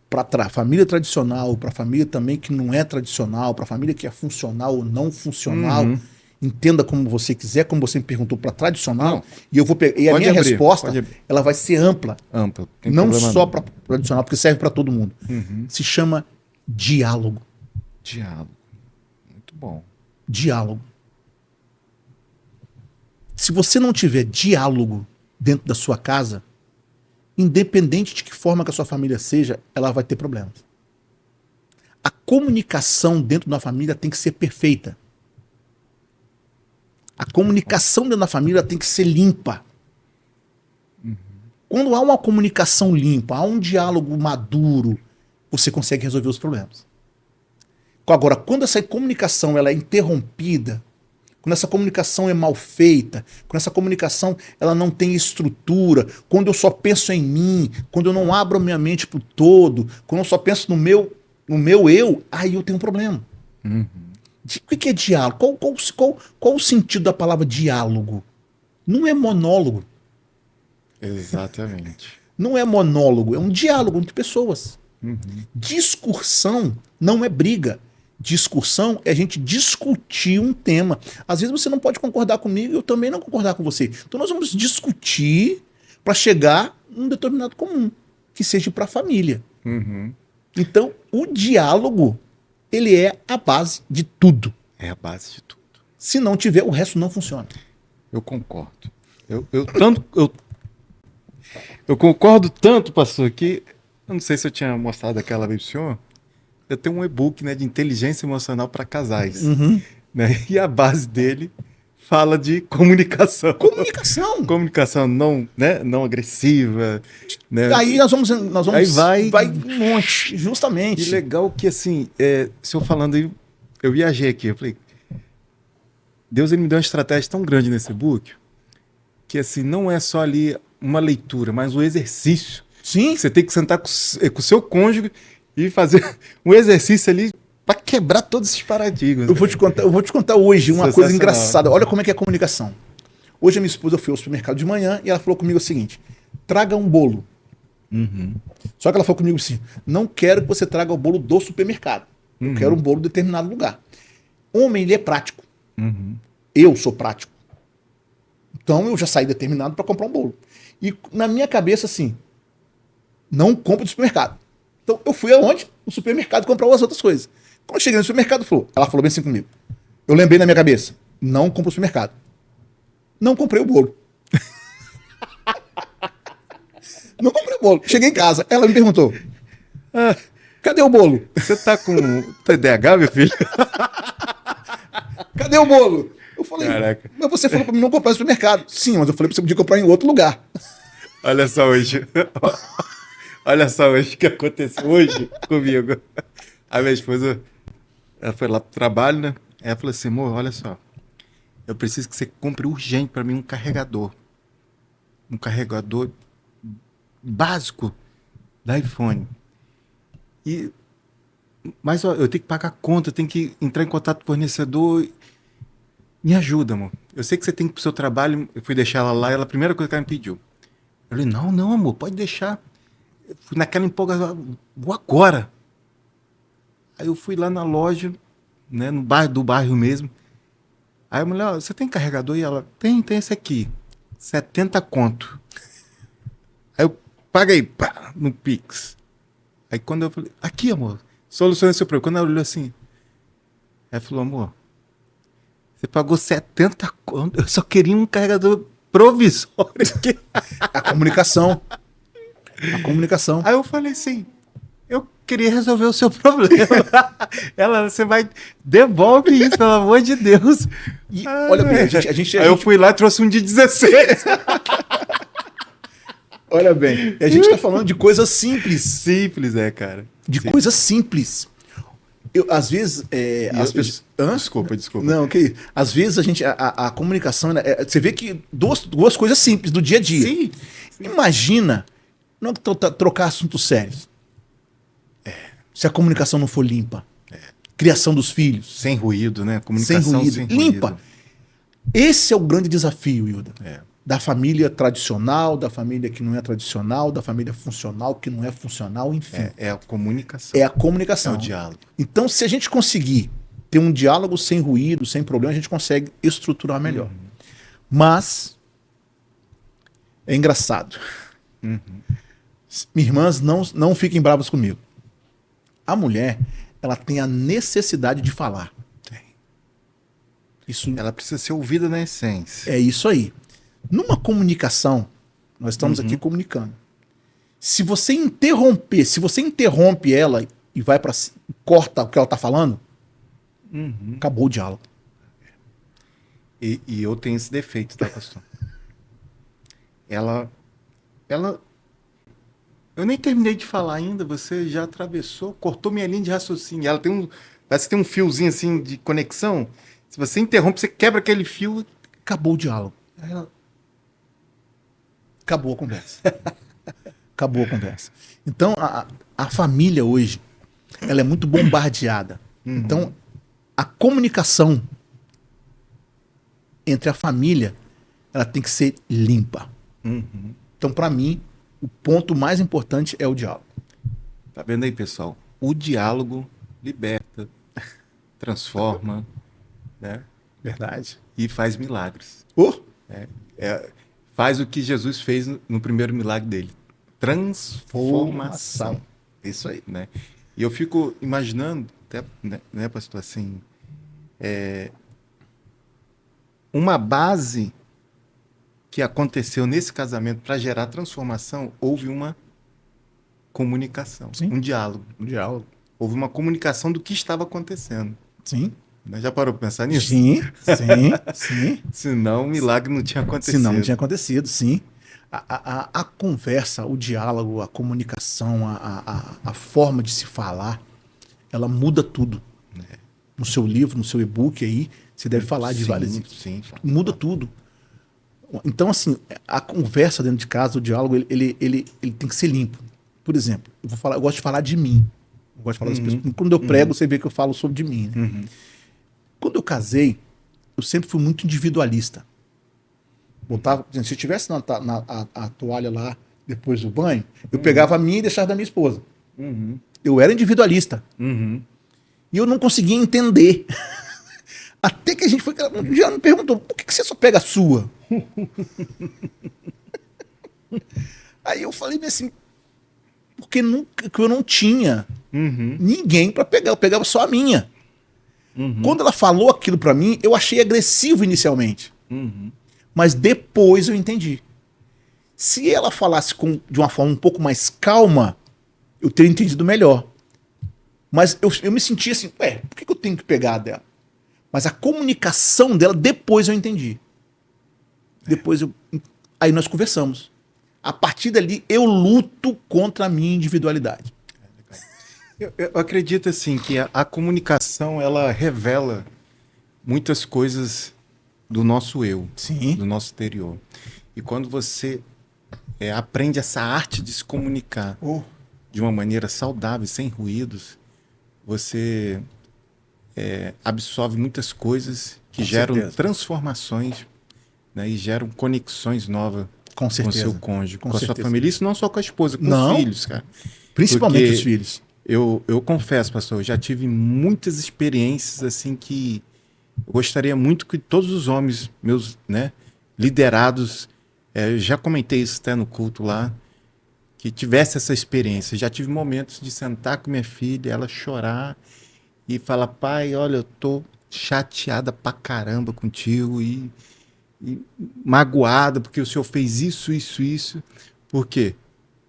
para a família tradicional, para a família também que não é tradicional, para a família que é funcional ou não funcional, entenda como você quiser, como você me perguntou, para tradicional, Não. e eu vou pegar, e a Pode minha abrir, resposta, pode abrir. ela vai ser ampla, Ampla. Tem não problema só não. para tradicional, porque serve para todo mundo. Se chama diálogo. Diálogo. Muito bom. Diálogo. Se você não tiver diálogo dentro da sua casa, independente de que forma que a sua família seja, ela vai ter problemas. A comunicação dentro da família tem que ser perfeita. A comunicação dentro da família tem que ser limpa. Quando há uma comunicação limpa, há um diálogo maduro, você consegue resolver os problemas. Agora, quando essa comunicação ela é interrompida, quando essa comunicação é mal feita, quando essa comunicação ela não tem estrutura, quando eu só penso em mim, quando eu não abro a minha mente para o todo, quando eu só penso no meu eu, aí eu tenho um problema. O que é diálogo? Qual o sentido da palavra diálogo? Não é monólogo. Exatamente. Não é monólogo, é um diálogo entre pessoas. Discussão não é briga. Discussão é a gente discutir um tema. Às vezes você não pode concordar comigo, eu também não concordar com você. Então nós vamos discutir para chegar a um determinado comum, que seja para a família. Então o diálogo, ele é a base de tudo. É a base de tudo. Se não tiver, o resto não funciona. Eu concordo. Eu concordo tanto, pastor, que eu não sei se eu tinha mostrado aquela vez pro senhor. Eu tenho um e-book, né, de inteligência emocional para casais. Né? E a base dele fala de comunicação. Comunicação. Comunicação não, né, não agressiva. Né? Aí nós vamos Aí vai um monte, justamente. E legal que, assim, o senhor falando aí, eu viajei aqui, eu falei, Deus ele me deu uma estratégia tão grande nesse e-book, que, assim, não é só ali uma leitura, mas um exercício. Sim. Você tem que sentar com o seu cônjuge e fazer um exercício ali para quebrar todos esses paradigmas. Eu vou te contar hoje uma coisa Sensacional. engraçada. Olha como é que é a comunicação. Hoje a minha esposa foi ao supermercado de manhã e ela falou comigo o seguinte: traga um bolo. Só que ela falou comigo assim: não quero que você traga o bolo do supermercado. Eu quero um bolo de determinado lugar. Homem, ele é prático. Eu sou prático. Então eu já saí determinado para comprar um bolo. E na minha cabeça, assim, não compro do supermercado. Então eu fui aonde? No supermercado comprar as outras coisas. Quando eu cheguei no supermercado, ela falou bem assim comigo. Eu lembrei na minha cabeça: não compro no supermercado. Não comprei o bolo. Não comprei o bolo. Cheguei em casa, ela me perguntou: cadê o bolo? Você tá com TDAH, meu filho? Cadê o bolo? Eu falei: Caraca. mas você falou pra mim não comprar no supermercado. Sim, mas eu falei pra você podia comprar em outro lugar. Olha só hoje. Olha só hoje o que aconteceu hoje comigo. A minha esposa, ela foi lá pro trabalho, né? Aí ela falou assim: amor, olha só. Eu preciso que você compre urgente para mim um carregador. Um carregador básico da iPhone. Mas ó, eu tenho que pagar a conta, eu tenho que entrar em contato com o fornecedor. Me ajuda, amor. Eu sei que você tem que ir pro seu trabalho. Eu fui deixar ela lá e ela, a primeira coisa que ela me pediu. Eu falei: não, amor, pode deixar. Eu fui naquela empolgação, vou agora. Aí eu fui lá na loja, né, no bairro mesmo. Aí a mulher: você tem carregador? E ela: tem esse aqui. 70 conto. Aí eu paguei, pá, no Pix. Aí quando eu falei: aqui, amor, solucione seu problema. Quando ela olhou assim, ela falou: amor, você pagou 70 conto, eu só queria um carregador provisório. A comunicação. A comunicação. Aí eu falei assim: eu queria resolver o seu problema. Ela: você vai, devolve isso, pelo amor de Deus. E, olha bem, a gente Aí eu fui lá e trouxe um de 16. olha bem, a gente tá falando de coisas simples. Simples, cara. De Sim. coisas simples. Às vezes, as pessoas... Hã? Desculpa. Não, que às vezes a comunicação, você vê que duas coisas simples do dia a dia. Sim. Imagina, não trocar assuntos sérios. Se a comunicação não for limpa. Criação dos filhos. Sem ruído, né? Comunicação sem ruído. Limpa. Esse é o grande desafio, Hilda. É. Da família tradicional, da família que não é tradicional, da família funcional que não é funcional, enfim. É a comunicação. É a comunicação. É o diálogo. Então, se a gente conseguir ter um diálogo sem ruído, sem problema, a gente consegue estruturar melhor. Mas é engraçado. Irmãs, não fiquem bravas comigo. A mulher, ela tem a necessidade de falar. Isso Ela precisa ser ouvida na essência. é isso aí. Numa comunicação, nós estamos aqui comunicando. Se você interrompe ela e vai para corta o que ela está falando, acabou o diálogo. E eu tenho esse defeito, tá, pastor? Ela. Eu nem terminei de falar ainda, você já atravessou, cortou minha linha de raciocínio. Ela parece que tem um fiozinho assim de conexão. Se você interrompe, você quebra aquele fio. Acabou o diálogo. Acabou a conversa. Acabou a conversa. Então, a família hoje, ela é muito bombardeada. Então, a comunicação entre a família, ela tem que ser limpa. Então, para mim, o ponto mais importante é o diálogo. Tá vendo aí, pessoal? O diálogo liberta, transforma, né? Verdade. E faz milagres. Oh! Faz o que Jesus fez no primeiro milagre dele. Transformação. Isso aí. Né? E eu fico imaginando, até, né, pastor, assim, uma base que aconteceu nesse casamento para gerar transformação, houve uma comunicação, um diálogo. Um diálogo. Houve uma comunicação do que estava acontecendo. Sim. Já parou para pensar nisso? Sim. Senão o milagre não tinha acontecido. Senão não tinha acontecido, sim. A conversa, o diálogo, a comunicação, a forma de se falar, ela muda tudo. No seu livro, no seu e-book aí, você deve falar de várias... Sim. Muda tudo. Então, assim, a conversa dentro de casa, o diálogo, ele tem que ser limpo. Por exemplo, eu gosto de falar de mim. Eu gosto de falar das pessoas. Quando eu prego, você vê que eu falo sobre de mim. Né? Quando eu casei, eu sempre fui muito individualista. Botava, se eu tivesse a toalha lá depois do banho, eu pegava a minha e deixava da minha esposa. Eu era individualista. E eu não conseguia entender. Até que a gente foi. Um dia me perguntou: por que você só pega a sua? Aí eu falei assim: porque eu não tinha ninguém para pegar, eu pegava só a minha. Quando ela falou aquilo para mim, eu achei agressivo inicialmente. Mas depois eu entendi. Se ela falasse de uma forma um pouco mais calma, eu teria entendido melhor. Mas eu me sentia assim, por que eu tenho que pegar dela? Mas a comunicação dela, depois eu entendi. Aí nós conversamos. A partir dali, eu luto contra a minha individualidade. Eu acredito assim que a comunicação ela revela muitas coisas do nosso eu, Sim. do nosso interior. E quando você aprende essa arte de se comunicar de uma maneira saudável, sem ruídos, você absorve muitas coisas que geram transformações, né, e geram conexões novas com o seu cônjuge, com a sua família. Isso não só com a esposa, com os filhos, cara. Principalmente os filhos. Eu confesso, pastor, eu já tive muitas experiências assim que eu gostaria muito que todos os homens meus, né, liderados, eu já comentei isso até no culto lá, que tivesse essa experiência. Já tive momentos de sentar com minha filha, ela chorar e falar: pai, olha, eu tô chateada pra caramba contigo e magoada porque o senhor fez isso. Por quê?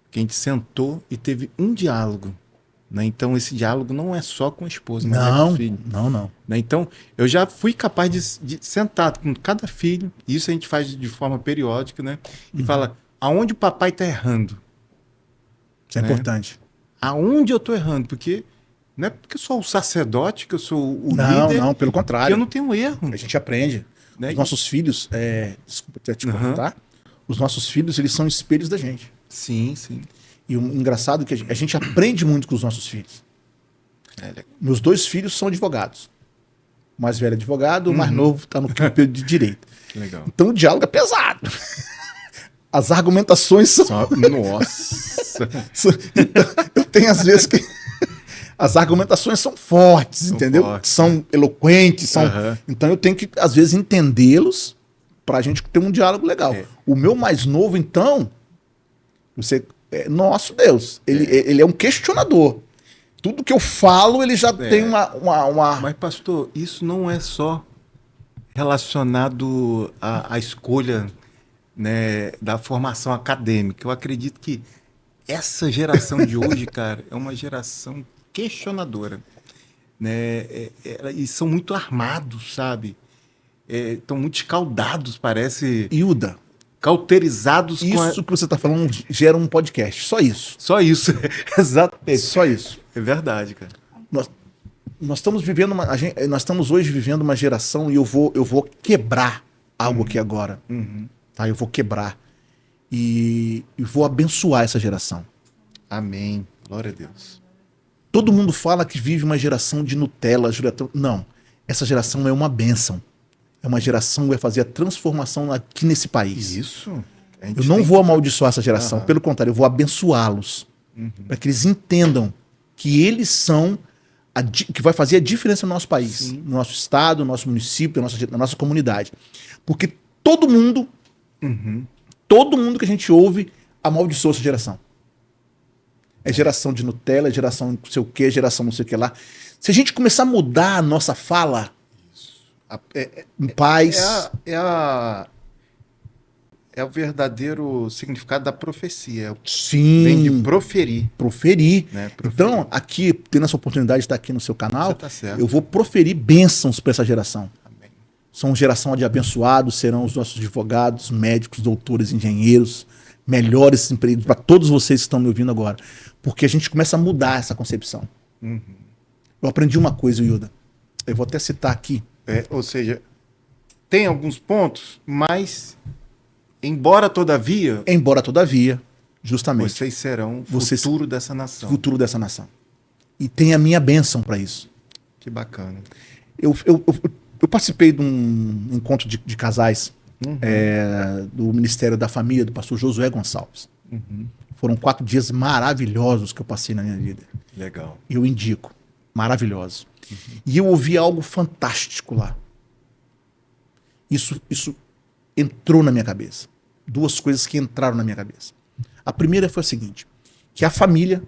Porque a gente sentou e teve um diálogo. Né? Então, esse diálogo não é só com a esposa, mas é com o filho. Não. Né? Então, eu já fui capaz de sentar com cada filho, e isso a gente faz de forma periódica, né? E fala: aonde o papai está errando? Isso é importante. Aonde eu estou errando? Porque Não é porque eu sou o sacerdote, que eu sou o Não, líder, não, pelo que eu contrário. não tenho erro. A gente aprende. Né? Os nossos filhos, desculpa até te Aham. cortar, os nossos filhos, eles são espelhos da gente. Sim, sim. E o engraçado é que a gente aprende muito com os nossos filhos. Legal. Meus 2 filhos são advogados. O mais velho é advogado, o mais novo está no campo de direito. Legal. Então o diálogo é pesado. As argumentações são. Nossa. Então, eu tenho às vezes que. As argumentações são fortes, São entendeu? fortes. São eloquentes. São... Aham. Então eu tenho que, às vezes, entendê-los para a gente ter um diálogo legal. É. O meu mais novo, então, nosso Deus, ele é um questionador. Tudo que eu falo, ele já tem uma... Mas, pastor, isso não é só relacionado à escolha, né, da formação acadêmica. Eu acredito que essa geração de hoje, cara, é uma geração questionadora, né? E são muito armados, sabe? Estão muito escaldados, parece, Ilda, cauterizados com isso que você está falando gera um podcast. Só isso. Só isso, exatamente. Só isso. É verdade, cara. Nós estamos vivendo nós estamos hoje vivendo uma geração e eu vou quebrar algo aqui agora. Tá? Eu vou quebrar e vou abençoar essa geração. Amém. Glória a Deus. Todo mundo fala que vive uma geração de Nutella. Não. Essa geração é uma bênção. É uma geração que vai fazer a transformação aqui nesse país. Isso. Eu não vou amaldiçoar essa geração. Pelo contrário, eu vou abençoá-los. Para que eles entendam que eles são que vai fazer a diferença no nosso país, Sim. no nosso estado, no nosso município, na nossa comunidade. Porque todo mundo que a gente ouve amaldiçoa essa geração. É geração de Nutella, é geração não sei o que, geração não sei o que lá. Se a gente começar a mudar a nossa fala em paz... É o verdadeiro significado da profecia. Sim. Vem de proferir. Proferir. Né? Proferir. Então, aqui, tendo essa oportunidade de estar aqui no seu canal, Você tá certo. eu vou proferir bênçãos para essa geração. Amém. São geração de abençoados, serão os nossos advogados, médicos, doutores, engenheiros, melhores empregados para todos vocês que estão me ouvindo agora. Porque a gente começa a mudar essa concepção. Eu aprendi uma coisa, Hilda. Eu vou até citar aqui. Ou seja, tem alguns pontos, mas embora todavia, justamente, vocês serão o futuro dessa nação. Futuro dessa nação. E tem a minha bênção para isso. Que bacana. Eu participei de um encontro de casais do Ministério da Família, do pastor Josué Gonçalves. Foram 4 dias maravilhosos que eu passei na minha vida. Legal. Eu indico. Maravilhosos. E eu ouvi algo fantástico lá. Isso entrou na minha cabeça. 2 coisas que entraram na minha cabeça. A primeira foi a seguinte, que a família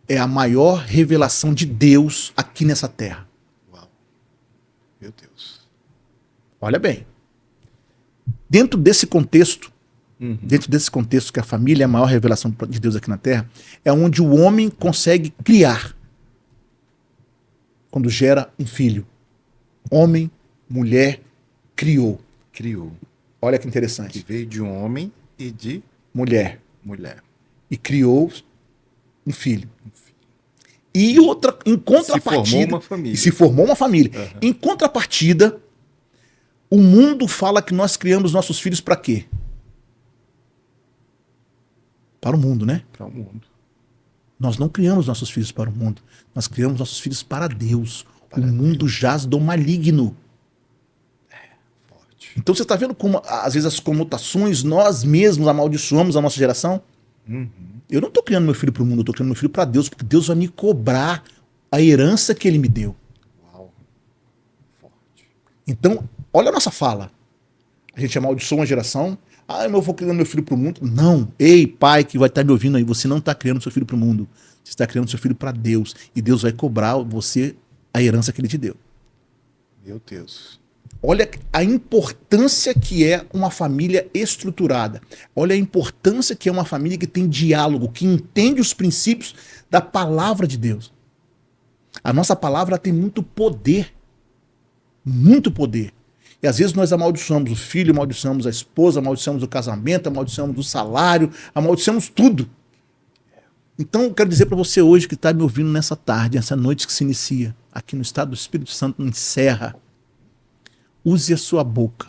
é a maior revelação de Deus aqui nessa terra. Uau. Meu Deus. Olha bem. Dentro desse contexto que a família é a maior revelação de Deus aqui na terra, é onde o homem consegue criar. Quando gera um filho. Homem, mulher, criou. Olha que interessante. Que veio de um homem e de mulher. E criou um filho. E outra, em contrapartida... Se formou uma família. E se formou uma família. Em contrapartida, o mundo fala que nós criamos nossos filhos para quê? Para o mundo, né? Para o mundo. Nós não criamos nossos filhos para o mundo. Nós criamos nossos filhos para Deus. O mundo jaz do maligno. Forte. Então você está vendo como, às vezes, as conotações, nós mesmos amaldiçoamos a nossa geração? Eu não estou criando meu filho para o mundo, eu estou criando meu filho para Deus, porque Deus vai me cobrar a herança que ele me deu. Uau. Forte. Então, olha a nossa fala. A gente amaldiçoa uma geração. Eu vou criando meu filho para o mundo. Não. Ei, pai que vai estar me ouvindo aí, você não está criando seu filho para o mundo. Você está criando seu filho para Deus. E Deus vai cobrar você a herança que ele te deu. Meu Deus. Olha a importância que é uma família estruturada. Olha a importância que é uma família que tem diálogo, que entende os princípios da palavra de Deus. A nossa palavra tem muito poder. Muito poder. E às vezes nós amaldiçoamos o filho, amaldiçoamos a esposa, amaldiçoamos o casamento, amaldiçoamos o salário, amaldiçoamos tudo. Então, eu quero dizer para você hoje que está me ouvindo nessa tarde, essa noite que se inicia, aqui no estado do Espírito Santo, encerra. Use a sua boca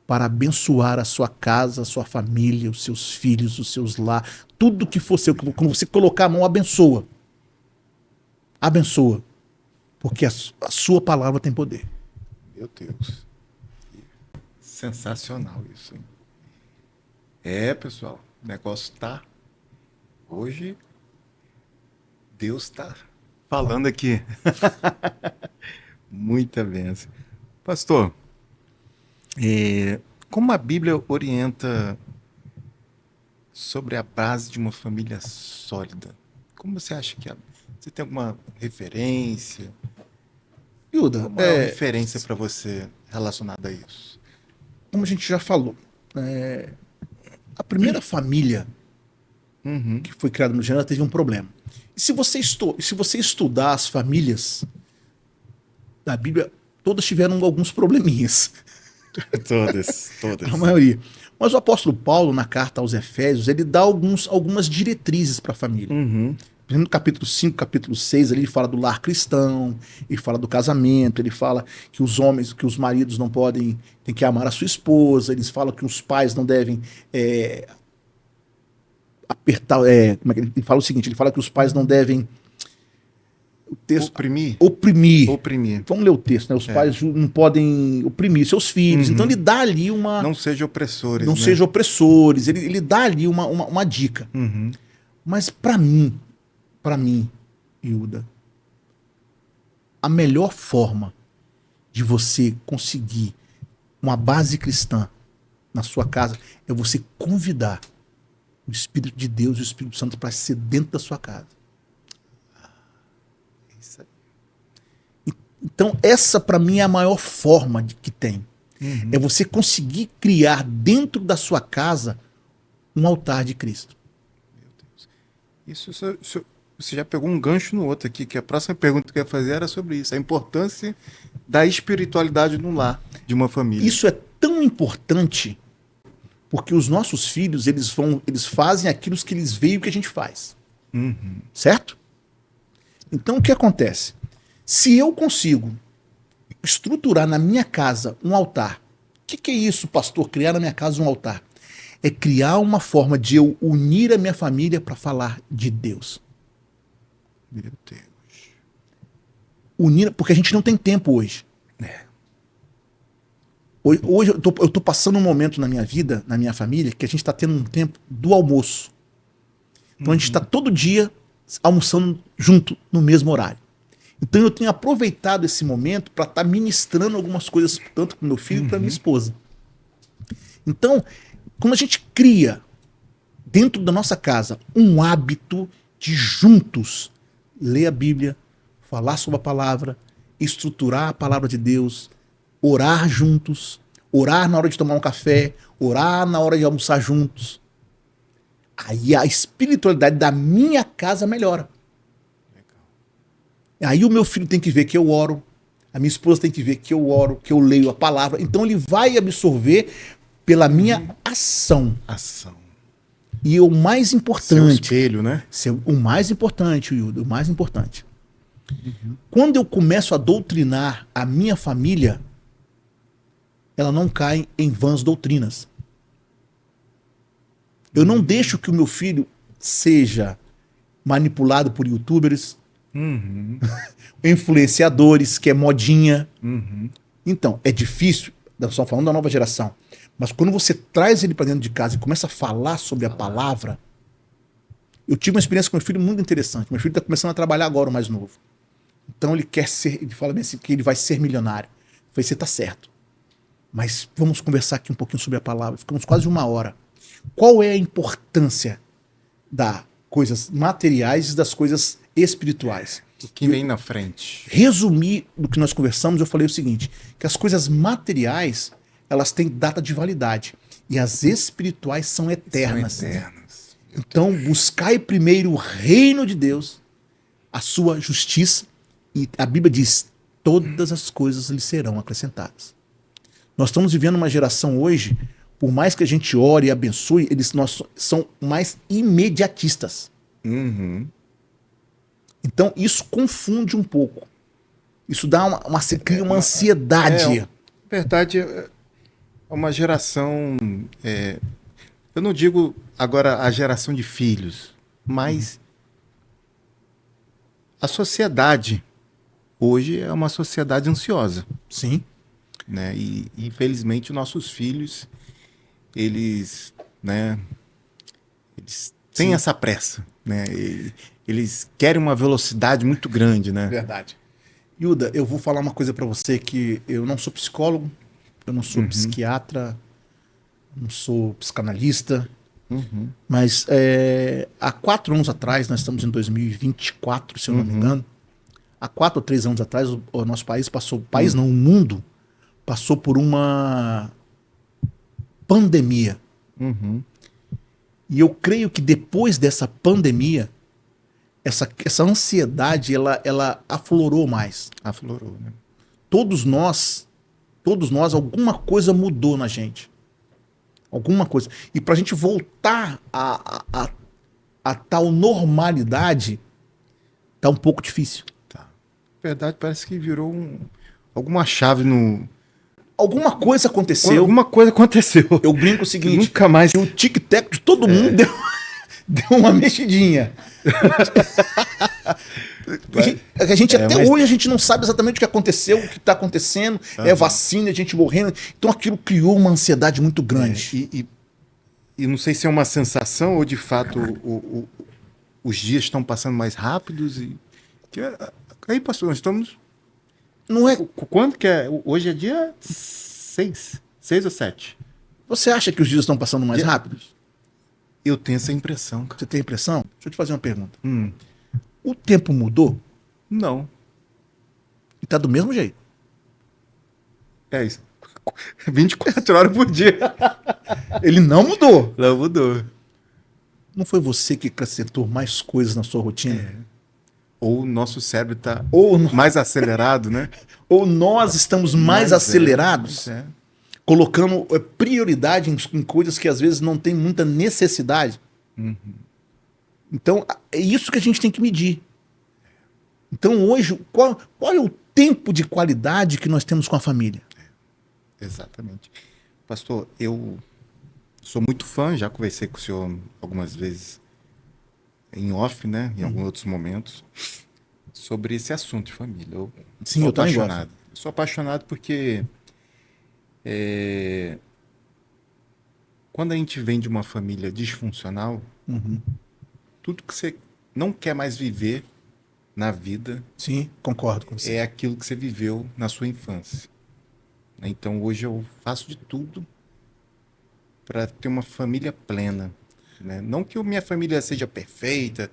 para abençoar a sua casa, a sua família, os seus filhos, os seus lar, tudo que for seu. Quando você colocar a mão, abençoa. Abençoa. Porque a sua palavra tem poder. Meu Deus. Sensacional isso, hein? É, pessoal, o negócio tá... Hoje, Deus tá falando aqui. Muita bênção. Pastor, como a Bíblia orienta sobre a base de uma família sólida? Como você acha que você tem alguma referência? Hilda, Uma referência para você relacionada a isso? como a gente já falou, a primeira família que foi criada no Gênesis teve um problema. E se você estudar as famílias da Bíblia, todas tiveram alguns probleminhas. Todas. A maioria. Mas o apóstolo Paulo, na carta aos Efésios, ele dá algumas diretrizes para a família. Por exemplo, no capítulo 5, capítulo 6, ele fala do lar cristão, ele fala do casamento, ele fala que os maridos não podem, tem que amar a sua esposa, eles falam que os pais não devem apertar, como é que ele fala o seguinte, ele fala que os pais não devem oprimir. Vamos ler o texto, né? Os pais não podem oprimir seus filhos. Então ele dá ali uma... Não sejam opressores. Não sejam opressores. Ele dá ali uma dica. Mas para mim, Hilda, a melhor forma de você conseguir uma base cristã na sua casa é você convidar o Espírito de Deus e o Espírito Santo para ser dentro da sua casa. Isso aí. Então, essa para mim é a maior forma que tem. É você conseguir criar dentro da sua casa um altar de Cristo. Meu Deus. Isso você já pegou um gancho no outro aqui, que a próxima pergunta que eu ia fazer era sobre isso, a importância da espiritualidade no lar de uma família. Isso é tão importante porque os nossos filhos, eles fazem aquilo que eles veem que a gente faz. Certo? Então, o que acontece? Se eu consigo estruturar na minha casa um altar, o que é isso, pastor? Criar na minha casa um altar? É criar uma forma de eu unir a minha família para falar de Deus. Meu Deus. Unir, porque a gente não tem tempo hoje. Hoje eu tô passando um momento na minha vida, na minha família, que a gente está tendo um tempo do almoço. Então a gente está todo dia almoçando junto no mesmo horário. Então eu tenho aproveitado esse momento para estar ministrando algumas coisas, tanto para o meu filho quanto para minha esposa. Então, quando a gente cria dentro da nossa casa um hábito de juntos ler a Bíblia, falar sobre a palavra, estruturar a palavra de Deus, orar juntos, orar na hora de tomar um café, orar na hora de almoçar juntos, aí a espiritualidade da minha casa melhora. Aí o meu filho tem que ver que eu oro, a minha esposa tem que ver que eu oro, que eu leio a palavra. Então ele vai absorver pela minha ação. E o mais importante... Seu espelho, né? O mais importante, Hilda, o mais importante. Quando eu começo a doutrinar a minha família, ela não cai em vãs doutrinas. Eu não deixo que o meu filho seja manipulado por youtubers, influenciadores, que é modinha. Então, é difícil, nós estamos falando da nova geração, mas quando você traz ele para dentro de casa e começa a falar sobre a palavra... Eu tive uma experiência com meu filho muito interessante. Meu filho está começando a trabalhar agora, o mais novo. Então ele fala bem assim, que ele vai ser milionário. Eu falei, você está certo. Mas vamos conversar aqui um pouquinho sobre a palavra. Ficamos quase 1 hora. Qual é a importância das coisas materiais e das coisas espirituais? O que vem na frente? Resumir do que nós conversamos, eu falei o seguinte, que as coisas materiais, elas têm data de validade. E as espirituais são eternas. Então, buscai primeiro o reino de Deus, a sua justiça, e a Bíblia diz, todas as coisas lhe serão acrescentadas. Nós estamos vivendo uma geração hoje, por mais que a gente ore e abençoe, eles são mais imediatistas. Uhum. Então, isso confunde um pouco. Isso dá cria uma ansiedade. Na verdade, é uma geração. Eu não digo agora a geração de filhos, mas a sociedade hoje é uma sociedade ansiosa, Sim. né? E infelizmente nossos filhos, eles, né? Eles têm Sim. essa pressa, né? Eles querem uma velocidade muito grande, né? Verdade. Ilda, eu vou falar uma coisa pra você que eu não sou psicólogo, eu não sou psiquiatra, não sou psicanalista, Uhum. mas há 4 anos atrás, nós estamos em 2024, se eu não me engano, há 4 ou 3 anos atrás, o nosso país passou, o mundo passou por uma pandemia. Uhum. E eu creio que depois dessa pandemia, essa ansiedade, ela aflorou mais. Aflorou, né? Todos nós, alguma coisa mudou na gente. Alguma coisa. E pra gente voltar a tal normalidade, tá um pouco difícil. Tá. Na verdade, parece que virou alguma chave no. Alguma coisa aconteceu. Alguma coisa aconteceu. Eu brinco o seguinte: Nunca mais. que o tic-tac de todo mundo deu uma mexidinha. A gente até mas- hoje a gente não sabe exatamente o que aconteceu, o que está acontecendo. É vacina, a gente morrendo. Então aquilo criou uma ansiedade muito grande. E não sei se é uma sensação ou de fato os dias estão passando mais rápidos. Aí, pastor, nós estamos. Não é? Quando que é? Hoje é dia 6. 6 ou 7? Você acha que os dias estão passando mais rápidos? Eu tenho essa impressão, cara. Você tem a impressão? Deixa eu te fazer uma pergunta. Hum. O tempo mudou Não. e tá do mesmo jeito. É isso. 24 horas por dia. Ele não mudou. Não mudou. Não foi você que acrescentou mais coisas na sua rotina? Ou o nosso cérebro está Ou, mais acelerado, né? ou nós estamos mais acelerados, É. colocando prioridade em coisas que às vezes não tem muita necessidade. Então, é isso que a gente tem que medir. Então, hoje, qual é o tempo de qualidade que nós temos com a família? Exatamente. Pastor, eu sou muito fã, já conversei com o senhor algumas vezes em off, né? Em alguns outros momentos, sobre esse assunto de família. Sim, sou eu também gosto. apaixonado. Eu sou apaixonado porque quando a gente vem de uma família disfuncional, tudo que você não quer mais viver na vida Sim, concordo com você. é aquilo que você viveu na sua infância. Então hoje eu faço de tudo para ter uma família plena, né? Não que minha família seja perfeita,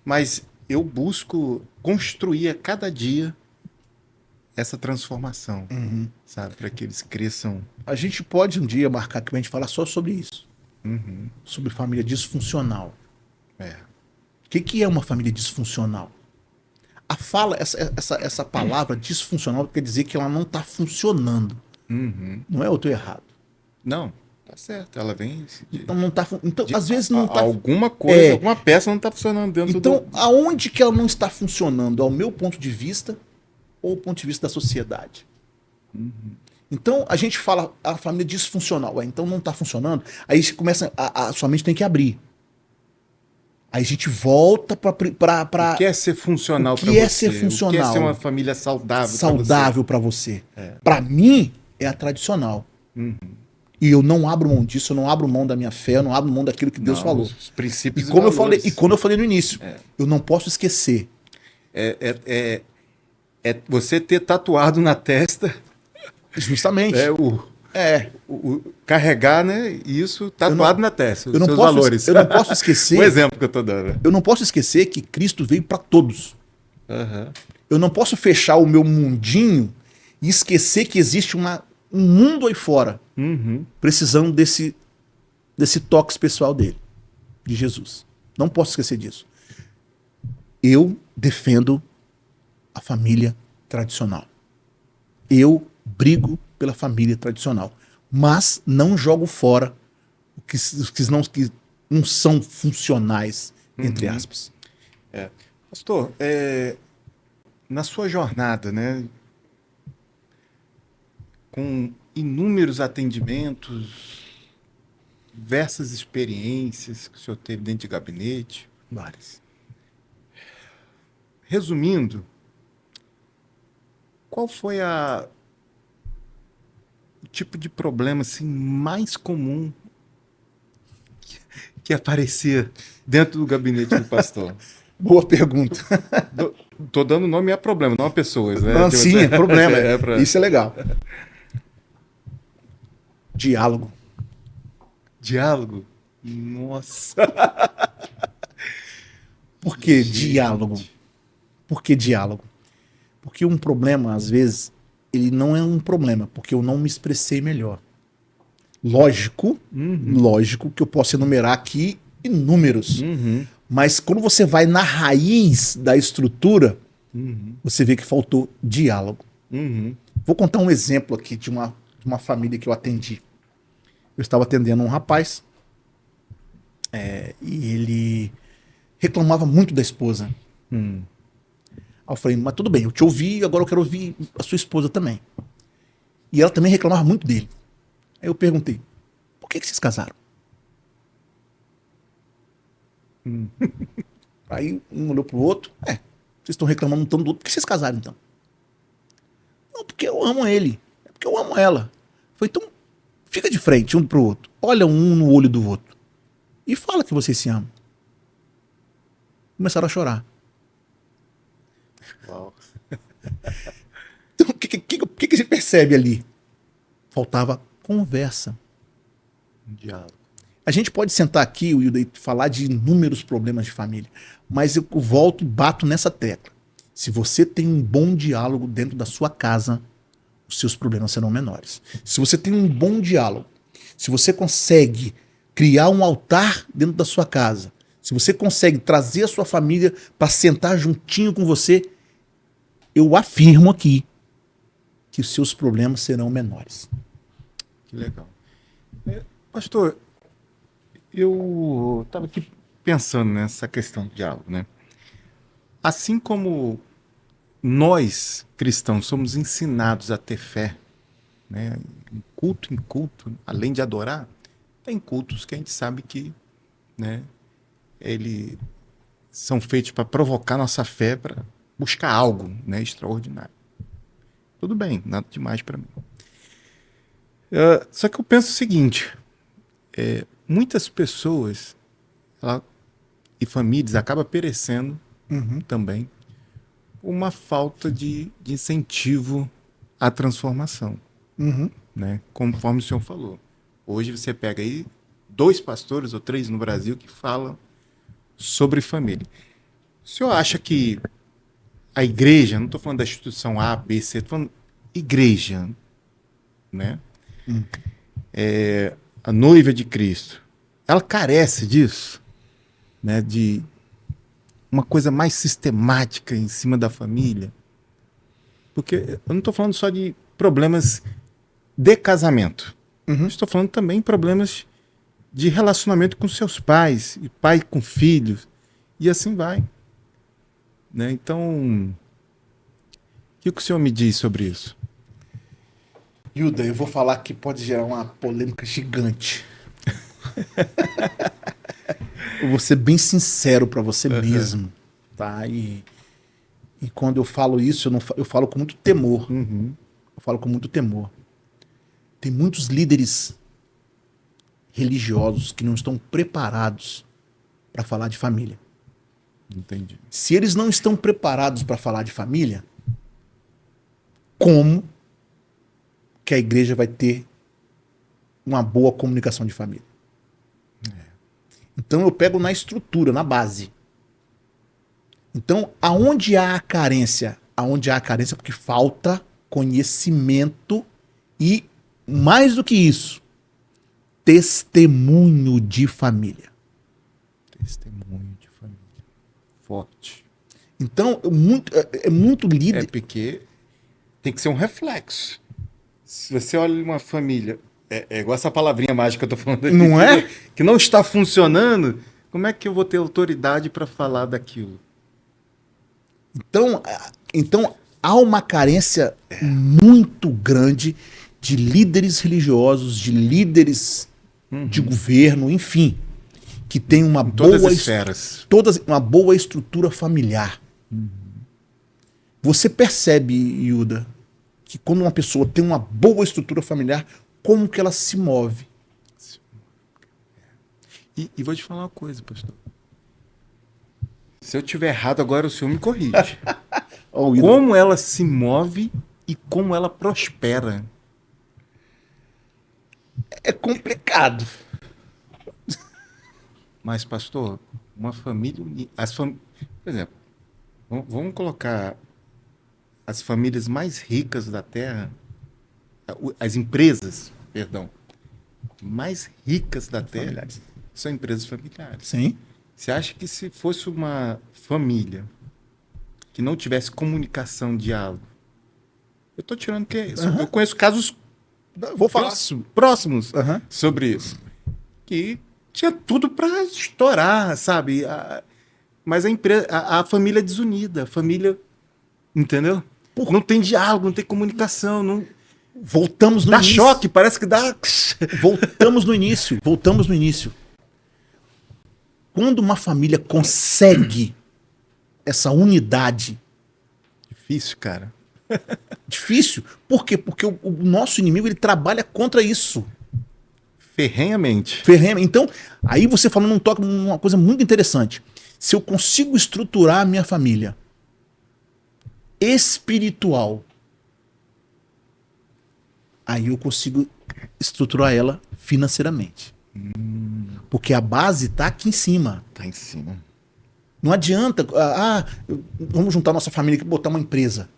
mas eu busco construir a cada dia essa transformação, sabe? Para que eles cresçam. A gente pode um dia marcar que a gente falar só sobre isso. Sobre família disfuncional. É. O que é uma família disfuncional? A fala, essa palavra disfuncional quer dizer que ela não está funcionando. Não é outro errado. Não, tá certo. Ela vem Então, não tá, então às vezes não está. alguma coisa, alguma peça não está funcionando dentro Então, aonde que ela não está funcionando? Ao meu ponto de vista ou ao ponto de vista da sociedade? Então, a gente fala a família disfuncional. Então, não está funcionando. Aí você começa, a sua mente tem que abrir. Aí a gente volta para O que é ser funcional O que para você? é ser funcional? O que é ser uma família saudável? saudável para você. Para mim, é a tradicional. E eu não abro mão disso, eu não abro mão da minha fé, eu não abro mão daquilo que Deus falou. Os princípios E como valores. eu falei no início, eu não posso esquecer. É você ter tatuado na testa Justamente. carregar, né? Isso tatuado na testa. eu não seus posso- valores. eu não posso esquecer- O exemplo que eu tô dando. Eu não posso esquecer que Cristo veio para todos. Aham. Eu não posso fechar o meu mundinho e esquecer que existe um mundo aí fora precisando desse toque especial dele, de Jesus. Não posso esquecer disso. Eu defendo a família tradicional. Eu brigo pela família tradicional. Mas não jogo fora os que não são funcionais, entre aspas. Pastor, na sua jornada, né, com inúmeros atendimentos, diversas experiências que o senhor teve dentro de gabinete, Várias. resumindo, qual foi o tipo de problema assim, mais comum que aparecia dentro do gabinete do pastor? Boa pergunta. Tô dando nome a problema, não a pessoas, né? Não, sim, é problema. pra... Isso é legal. Diálogo. Diálogo? Nossa! Por que Gente. diálogo? Por que diálogo? Porque um problema, às vezes, ele não é um problema, porque eu não me expressei melhor. Lógico, lógico que eu posso enumerar aqui inúmeros. Mas quando você vai na raiz da estrutura, você vê que faltou diálogo. Vou contar um exemplo aqui de uma família que eu atendi. Eu estava atendendo um rapaz e ele reclamava muito da esposa. Aí eu falei, mas tudo bem, eu te ouvi, agora eu quero ouvir a sua esposa também. E ela também reclamava muito dele. Aí eu perguntei, por que vocês casaram? Aí um olhou pro outro, vocês estão reclamando tanto do outro, por que vocês casaram então? Não, porque eu amo ele, é porque eu amo ela. Foi então, fica de frente um pro outro, olha um no olho do outro e fala que vocês se amam. Começaram a chorar. Uau. Então, o que você percebe ali? Faltava conversa. Diálogo. A gente pode sentar aqui, Wilda, e falar de inúmeros problemas de família, mas eu volto e bato nessa tecla. Se você tem um bom diálogo dentro da sua casa, os seus problemas serão menores. Se você tem um bom diálogo, se você consegue criar um altar dentro da sua casa, se você consegue trazer a sua família para sentar juntinho com você, eu afirmo aqui que os seus problemas serão menores. Que legal. Pastor, eu estava aqui pensando nessa questão do diálogo, né? Assim como nós, cristãos, somos ensinados a ter fé, né? Em culto, além de adorar, tem cultos que a gente sabe que, né, eles são feitos para provocar nossa fé, para buscar algo, né, extraordinário. Tudo bem, nada demais para mim. Só que eu penso o seguinte, muitas pessoas e famílias acabam perecendo também por uma falta de incentivo à transformação, né? Conforme o senhor falou. Hoje você pega aí 2 pastores ou 3 no Brasil que falam sobre família. O senhor acha que a igreja, não estou falando da instituição A, B, C, estou falando igreja, né? A noiva de Cristo, ela carece disso, né? De uma coisa mais sistemática em cima da família. Porque eu não estou falando só de problemas de casamento. Estou falando também de problemas de relacionamento com seus pais, e pai com filhos, e assim vai. Né? Então, o que o senhor me diz sobre isso? Hilda, eu vou falar que pode gerar uma polêmica gigante. Eu vou ser bem sincero para você mesmo, tá? E quando eu falo isso, eu falo com muito temor. Eu falo com muito temor. Tem muitos líderes religiosos que não estão preparados para falar de família. Entendi. Se eles não estão preparados para falar de família, como que a igreja vai ter uma boa comunicação de família? Então eu pego na estrutura, na base. Então, aonde há a carência? Aonde há a carência porque falta conhecimento e, mais do que isso, testemunho de família. Testemunho de família. Forte. Então, é muito líder. É porque tem que ser um reflexo. Se você olha uma família, é igual essa palavrinha mágica que eu tô falando aqui, Não é? que não está funcionando, como é que eu vou ter autoridade para falar daquilo? Então há uma carência muito grande de líderes religiosos, de líderes de governo, enfim, que tem uma Todas boa as esferas. uma boa estrutura familiar. Você percebe, Yuda, que quando uma pessoa tem uma boa estrutura familiar, como que ela se move? E vou te falar uma coisa, pastor. Se eu tiver errado agora, o senhor me corrige. Ó, o Yuda. Como ela se move e como ela prospera. É complicado. Mas, pastor, uma família... Por exemplo, vamos colocar as famílias mais ricas da Terra, as empresas, perdão, mais ricas da Terra Familiares. são empresas familiares. Sim. Você acha que se fosse uma família que não tivesse comunicação, diálogo... Eu estou tirando que é isso. Eu conheço casos Vou falar. próximos Aham. sobre isso. Que tinha tudo para estourar, sabe? Mas a empresa, a família é desunida, a família, entendeu? Não tem diálogo, não tem comunicação, não Voltamos no dá início. choque, parece que dá. Voltamos no início. Quando uma família consegue essa unidade, Difícil, cara. difícil. Por quê? Porque o nosso inimigo ele trabalha contra isso. Ferrenhamente. Ferrenha. Então, aí você falando um toque numa coisa muito interessante. Se eu consigo estruturar a minha família espiritual, aí eu consigo estruturar ela financeiramente. Porque a base está aqui em cima. Tá em cima. Não adianta, vamos juntar nossa família aqui e botar uma empresa.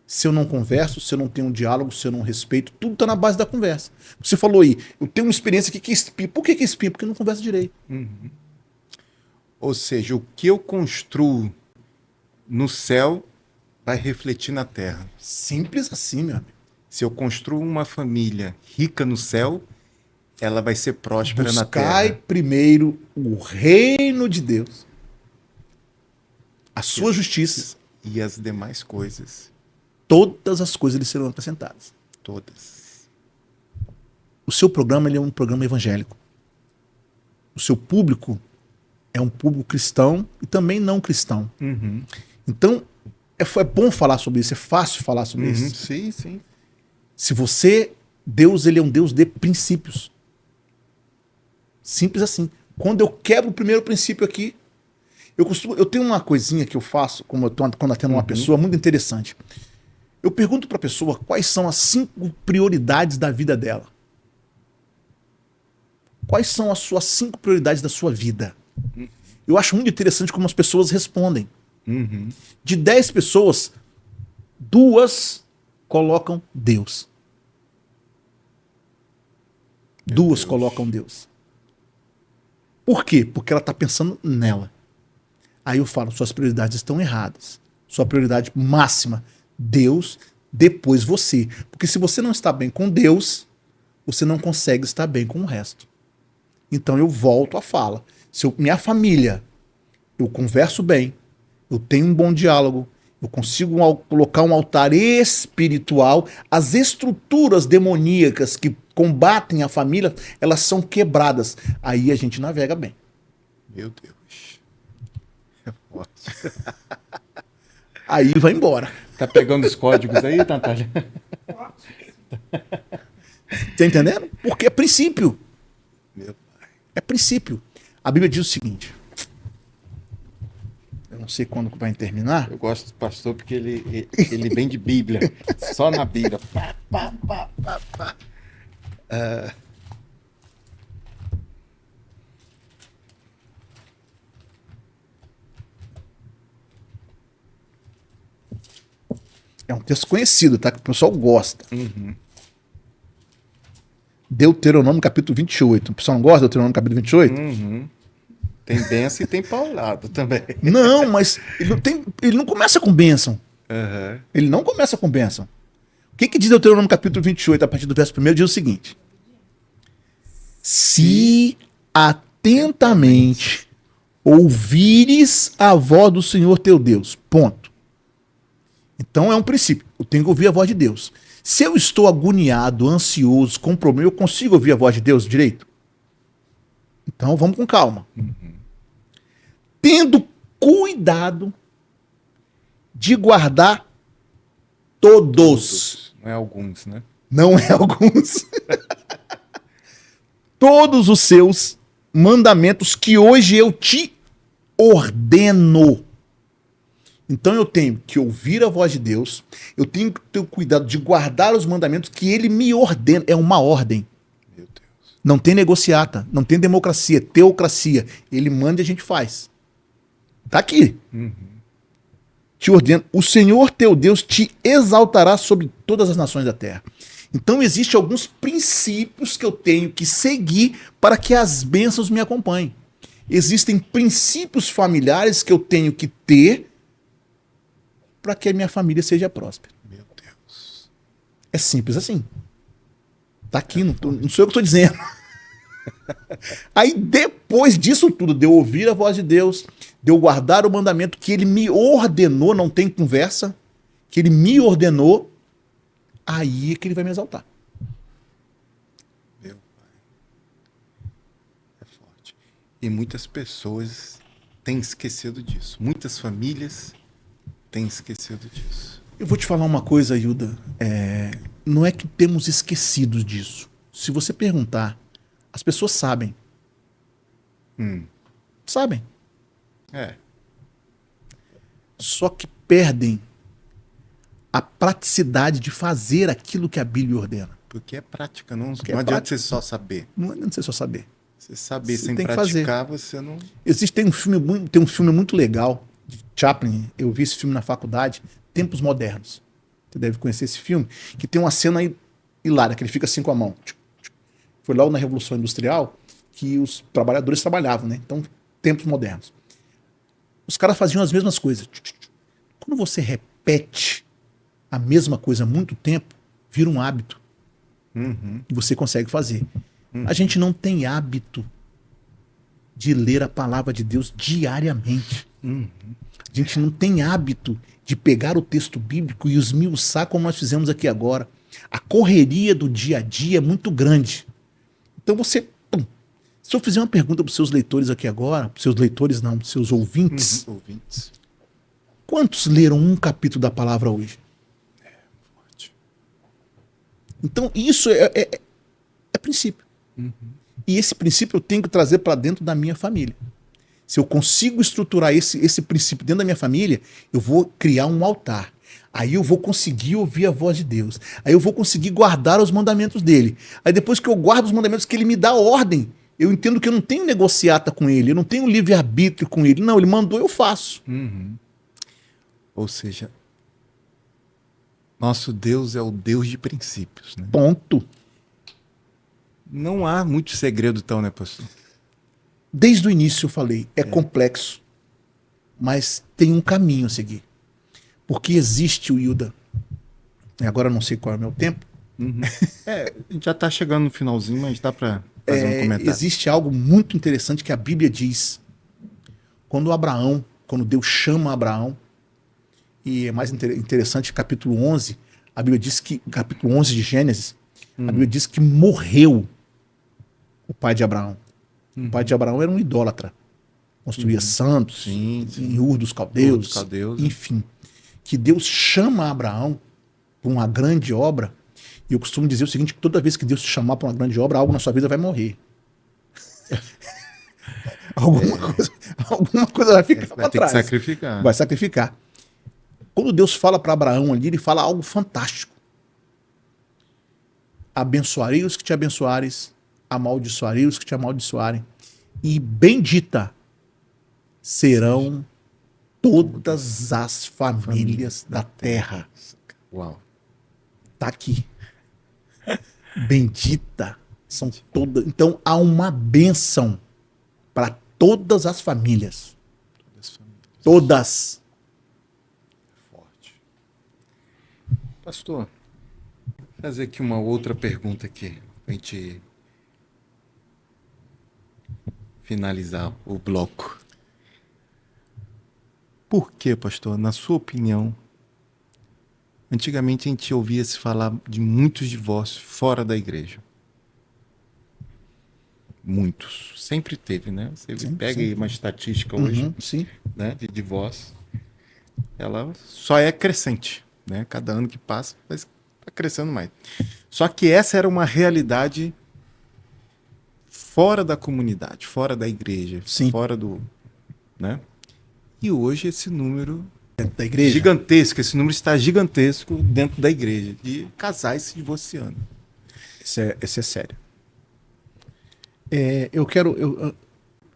Se eu não converso, se eu não tenho um diálogo, se eu não respeito, tudo está na base da conversa. Você falou aí, eu tenho uma experiência aqui que é espinha. Por que é espinha? Porque eu não converso direito. Ou seja, o que eu construo no céu vai refletir na terra. Simples assim, meu amigo. Se eu construo uma família rica no céu, ela vai ser próspera na Buscai terra. primeiro o reino de Deus, a sua justiça, E as demais coisas, todas as coisas lhe serão acrescentadas. todas. O seu programa ele é um programa evangélico. O seu público é um público cristão e também não cristão. Então, é bom falar sobre isso, é fácil falar sobre isso. Sim, sim. Se você, Deus ele é um Deus de princípios. Simples assim. Quando eu quebro o primeiro princípio aqui, eu tenho uma coisinha que eu faço, quando atendo uma pessoa, muito interessante. Eu pergunto para a pessoa quais são as 5 prioridades da vida dela. Quais são as suas 5 prioridades da sua vida? Eu acho muito interessante como as pessoas respondem. De 10 pessoas, 2 colocam Deus. 2 colocam Deus. Por quê? Porque ela está pensando nela. Aí eu falo, suas prioridades estão erradas. Sua prioridade máxima, Deus, depois você. Porque se você não está bem com Deus, você não consegue estar bem com o resto. Então eu volto à fala. Se minha família, eu converso bem, eu tenho um bom diálogo, eu consigo colocar um altar espiritual, as estruturas demoníacas que combatem a família, elas são quebradas. Aí a gente navega bem. Meu Deus. É forte. Aí vai embora. Tá pegando os códigos aí, Natália? Tá entendendo? Porque é princípio. Meu pai. É princípio. A Bíblia diz o seguinte. Eu não sei quando vai terminar. Eu gosto do pastor porque ele vem de Bíblia. Só na Bíblia. Pá, pá, pá, pá, pá. É um texto conhecido, tá? Que o pessoal gosta. Deuteronômio capítulo 28. O pessoal não gosta de Deuteronômio capítulo 28? Tem benção e tem paulado também. Não, mas ele não começa com bênção. Aham. Ele não começa com bênção. O que diz Deuteronômio capítulo 28, a partir do verso 1, diz o seguinte. Se atentamente ouvires a voz do Senhor teu Deus. Ponto. Então é um princípio. Eu tenho que ouvir a voz de Deus. Se eu estou agoniado, ansioso, com problema, eu consigo ouvir a voz de Deus direito? Então vamos com calma. Tendo cuidado de guardar todos. Não é alguns, né? Não é alguns. Todos os seus mandamentos que hoje eu te ordeno. Então eu tenho que ouvir a voz de Deus, eu tenho que ter cuidado de guardar os mandamentos que ele me ordena. É uma ordem. Meu Deus. Não tem negociata, não tem democracia, teocracia. Ele manda e a gente faz. Tá aqui. Te ordeno. O Senhor teu Deus te exaltará sobre todas as nações da terra. Então existem alguns princípios que eu tenho que seguir para que as bênçãos me acompanhem. Existem princípios familiares que eu tenho que ter para que a minha família seja próspera. Meu Deus. É simples assim. Tá aqui, não sou eu que estou dizendo. Aí depois disso tudo, de eu ouvir a voz de Deus, de eu guardar o mandamento que ele me ordenou, não tem conversa, que ele me ordenou, aí é que ele vai me exaltar. Meu pai. É forte. E muitas pessoas têm esquecido disso. Muitas famílias têm esquecido disso. Eu vou te falar uma coisa, Hilda. Não é que temos esquecido disso. Se você perguntar, as pessoas sabem. Sabem. É. Só que perdem a praticidade de fazer aquilo que a Bíblia ordena. Porque é prática, não, Porque não é adianta prática. você só saber. Não adianta você só saber. Você saber Você sem tem que praticar, você não. Tem um filme muito legal de Chaplin. Eu vi esse filme na faculdade, Tempos Modernos. Você deve conhecer esse filme, que tem uma cena hilária, que ele fica assim com a mão. Foi logo na Revolução Industrial que os trabalhadores trabalhavam, né? Então, Tempos Modernos. Os caras faziam as mesmas coisas. Quando você repete a mesma coisa há muito tempo, vira um hábito. E você consegue fazer. A gente não tem hábito de ler a palavra de Deus diariamente. A gente não tem hábito de pegar o texto bíblico e esmiuçar como nós fizemos aqui agora. A correria do dia a dia é muito grande. Então você... Se eu fizer uma pergunta para os seus leitores aqui agora, para os seus leitores não, para os seus ouvintes, Ouvintes. quantos leram um capítulo da palavra hoje? Forte. Então isso é princípio. E esse princípio eu tenho que trazer para dentro da minha família. Se eu consigo estruturar esse princípio dentro da minha família, eu vou criar um altar. Aí eu vou conseguir ouvir a voz de Deus. Aí eu vou conseguir guardar os mandamentos dele. Aí depois que eu guardo os mandamentos que ele me dá ordem, eu entendo que eu não tenho negociata com ele, eu não tenho livre-arbítrio com ele. Não, ele mandou, eu faço. Ou seja, nosso Deus é o Deus de princípios, né? Ponto. Não há muito segredo tão, né, pastor? Desde o início eu falei, é complexo, mas tem um caminho a seguir. Porque existe o Hilda, agora eu não sei qual é o meu tempo, Já está chegando no finalzinho, mas dá para fazer um comentário. existe algo muito interessante que a Bíblia diz. Quando Deus chama Abraão, e é mais interessante, capítulo 11, a Bíblia diz que, capítulo 11 de Gênesis, a Bíblia diz que morreu o pai de Abraão. O pai de Abraão era um idólatra. Construía santos, Sim, sim. em Ur dos Caldeus, Ur dos Caldeus, enfim. Que Deus chama Abraão para uma grande obra. E eu costumo dizer o seguinte, que toda vez que Deus te chamar para uma grande obra, algo na sua vida vai morrer. Alguma coisa vai ficar para Vai ter trás. que sacrificar. Vai sacrificar. Quando Deus fala para Abraão ali, ele fala algo fantástico. Abençoarei os que te abençoares, amaldiçoarei os que te amaldiçoarem, e bendita serão todas as famílias da terra. Uau. Tá aqui. Bendita são todas. Então há uma bênção para todas as famílias. Todas. Forte. Pastor, vou fazer aqui uma outra pergunta aqui, pra gente finalizar o bloco. Por quê, pastor? Na sua opinião, antigamente a gente ouvia se falar de muitos divórcios fora da igreja. Muitos. Sempre teve, né? Você Sim, pega sim. aí uma estatística hoje, Sim. né, de divórcio, ela só é crescente, né? Cada ano que passa, está crescendo mais. Só que essa era uma realidade fora da comunidade, fora da igreja, Sim. fora do, né? E hoje esse número Dentro da igreja. gigantesco, esse número está gigantesco dentro da igreja, de casais se divorciando. Esse é sério.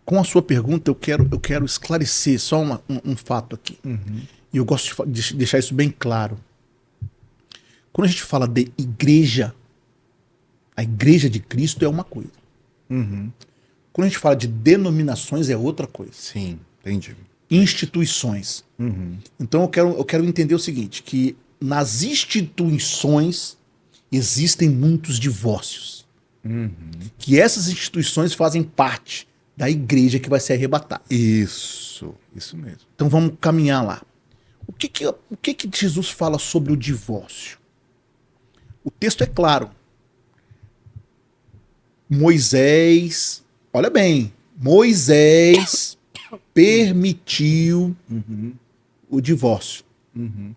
Com a sua pergunta, eu quero esclarecer só um fato aqui. E eu gosto de deixar isso bem claro. Quando a gente fala de igreja, a igreja de Cristo é uma coisa. Quando a gente fala de denominações, é outra coisa. Sim, entendi. Instituições. Então eu quero entender o seguinte, que nas instituições existem muitos divórcios. Que essas instituições fazem parte da igreja que vai ser arrebatada. Isso mesmo. Então vamos caminhar lá. O que Jesus fala sobre o divórcio? O texto é claro. Moisés, olha bem, Moisés permitiu o divórcio.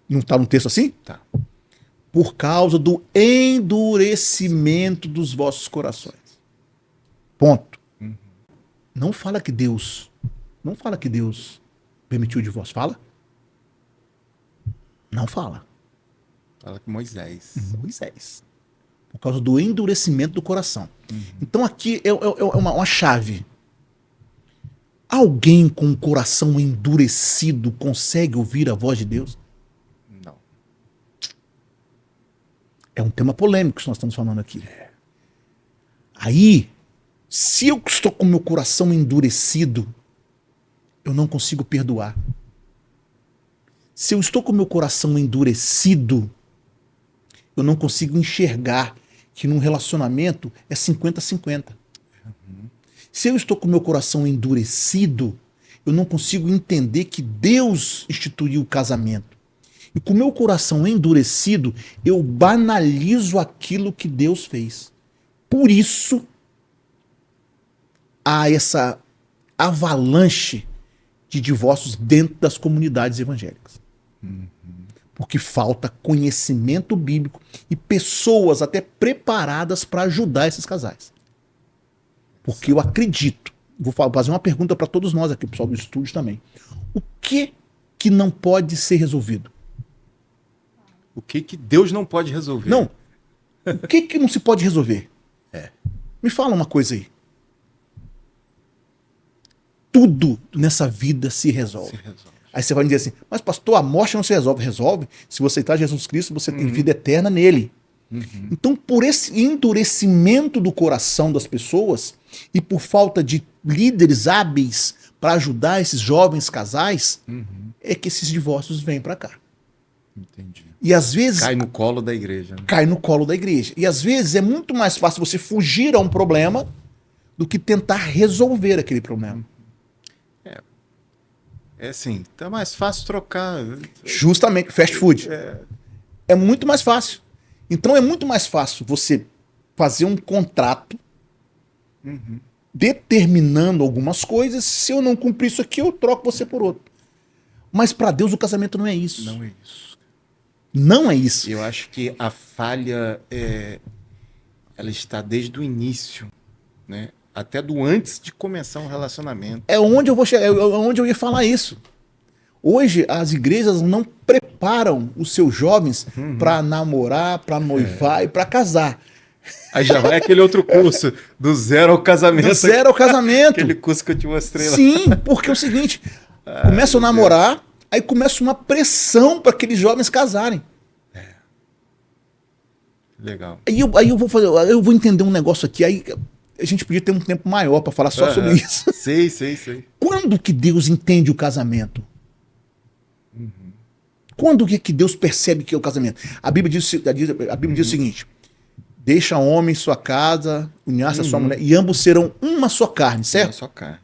Não está no texto assim? Tá. Por causa do endurecimento dos vossos corações. Ponto. Não fala que Deus permitiu o divórcio. Fala? Não fala. Fala com Moisés. Moisés. Por causa do endurecimento do coração. Então aqui é uma chave. Alguém com o coração endurecido consegue ouvir a voz de Deus? Não. É um tema polêmico que nós estamos falando aqui. Aí, se eu estou com o meu coração endurecido, eu não consigo perdoar. Se eu estou com o meu coração endurecido, eu não consigo enxergar que num relacionamento é 50-50. Se eu estou com o meu coração endurecido, eu não consigo entender que Deus instituiu o casamento. E com o meu coração endurecido, eu banalizo aquilo que Deus fez. Por isso, há essa avalanche de divórcios dentro das comunidades evangélicas. Porque falta conhecimento bíblico e pessoas até preparadas para ajudar esses casais. Porque eu acredito, vou fazer uma pergunta para todos nós aqui, pessoal do estúdio também. O que não pode ser resolvido? O que Deus não pode resolver? Não. O que não se pode resolver? Me fala uma coisa aí. Tudo nessa vida se resolve. Aí você vai me dizer assim, mas pastor, a morte não se resolve. Resolve. Se você aceitar Jesus Cristo, você tem vida eterna nele. Então, por esse endurecimento do coração das pessoas e por falta de líderes hábeis para ajudar esses jovens casais, é que esses divórcios vêm para cá. Entendi. E às vezes... Cai no colo da igreja. Né? Cai no colo da igreja. E às vezes é muito mais fácil você fugir a um problema do que tentar resolver aquele problema. É assim, tá mais fácil trocar. Justamente, fast food. É muito mais fácil. Então é muito mais fácil você fazer um contrato determinando algumas coisas. Se eu não cumprir isso aqui, eu troco você por outro. Mas para Deus o casamento não é isso. Não é isso. Não é isso. Eu acho que a falha ela está desde o início, né? Até do antes de começar um relacionamento. É onde eu vou chegar, é onde eu ia falar isso. Hoje as igrejas não preparam os seus jovens para namorar, para noivar e para casar. Aí já vai aquele outro curso, do zero ao casamento. Do zero ao casamento. Aquele curso que eu te mostrei lá. Sim, porque é o seguinte, começam a namorar, aí começa uma pressão para aqueles jovens casarem. Legal. Aí eu vou entender um negócio aqui, aí a gente podia ter um tempo maior para falar só sobre isso. Sei. Quando que Deus entende o casamento? Quando que Deus percebe que é o casamento? A Bíblia diz o seguinte: deixa o homem sua casa, unir-se a sua mulher, e ambos serão uma só carne, certo? Uma só carne.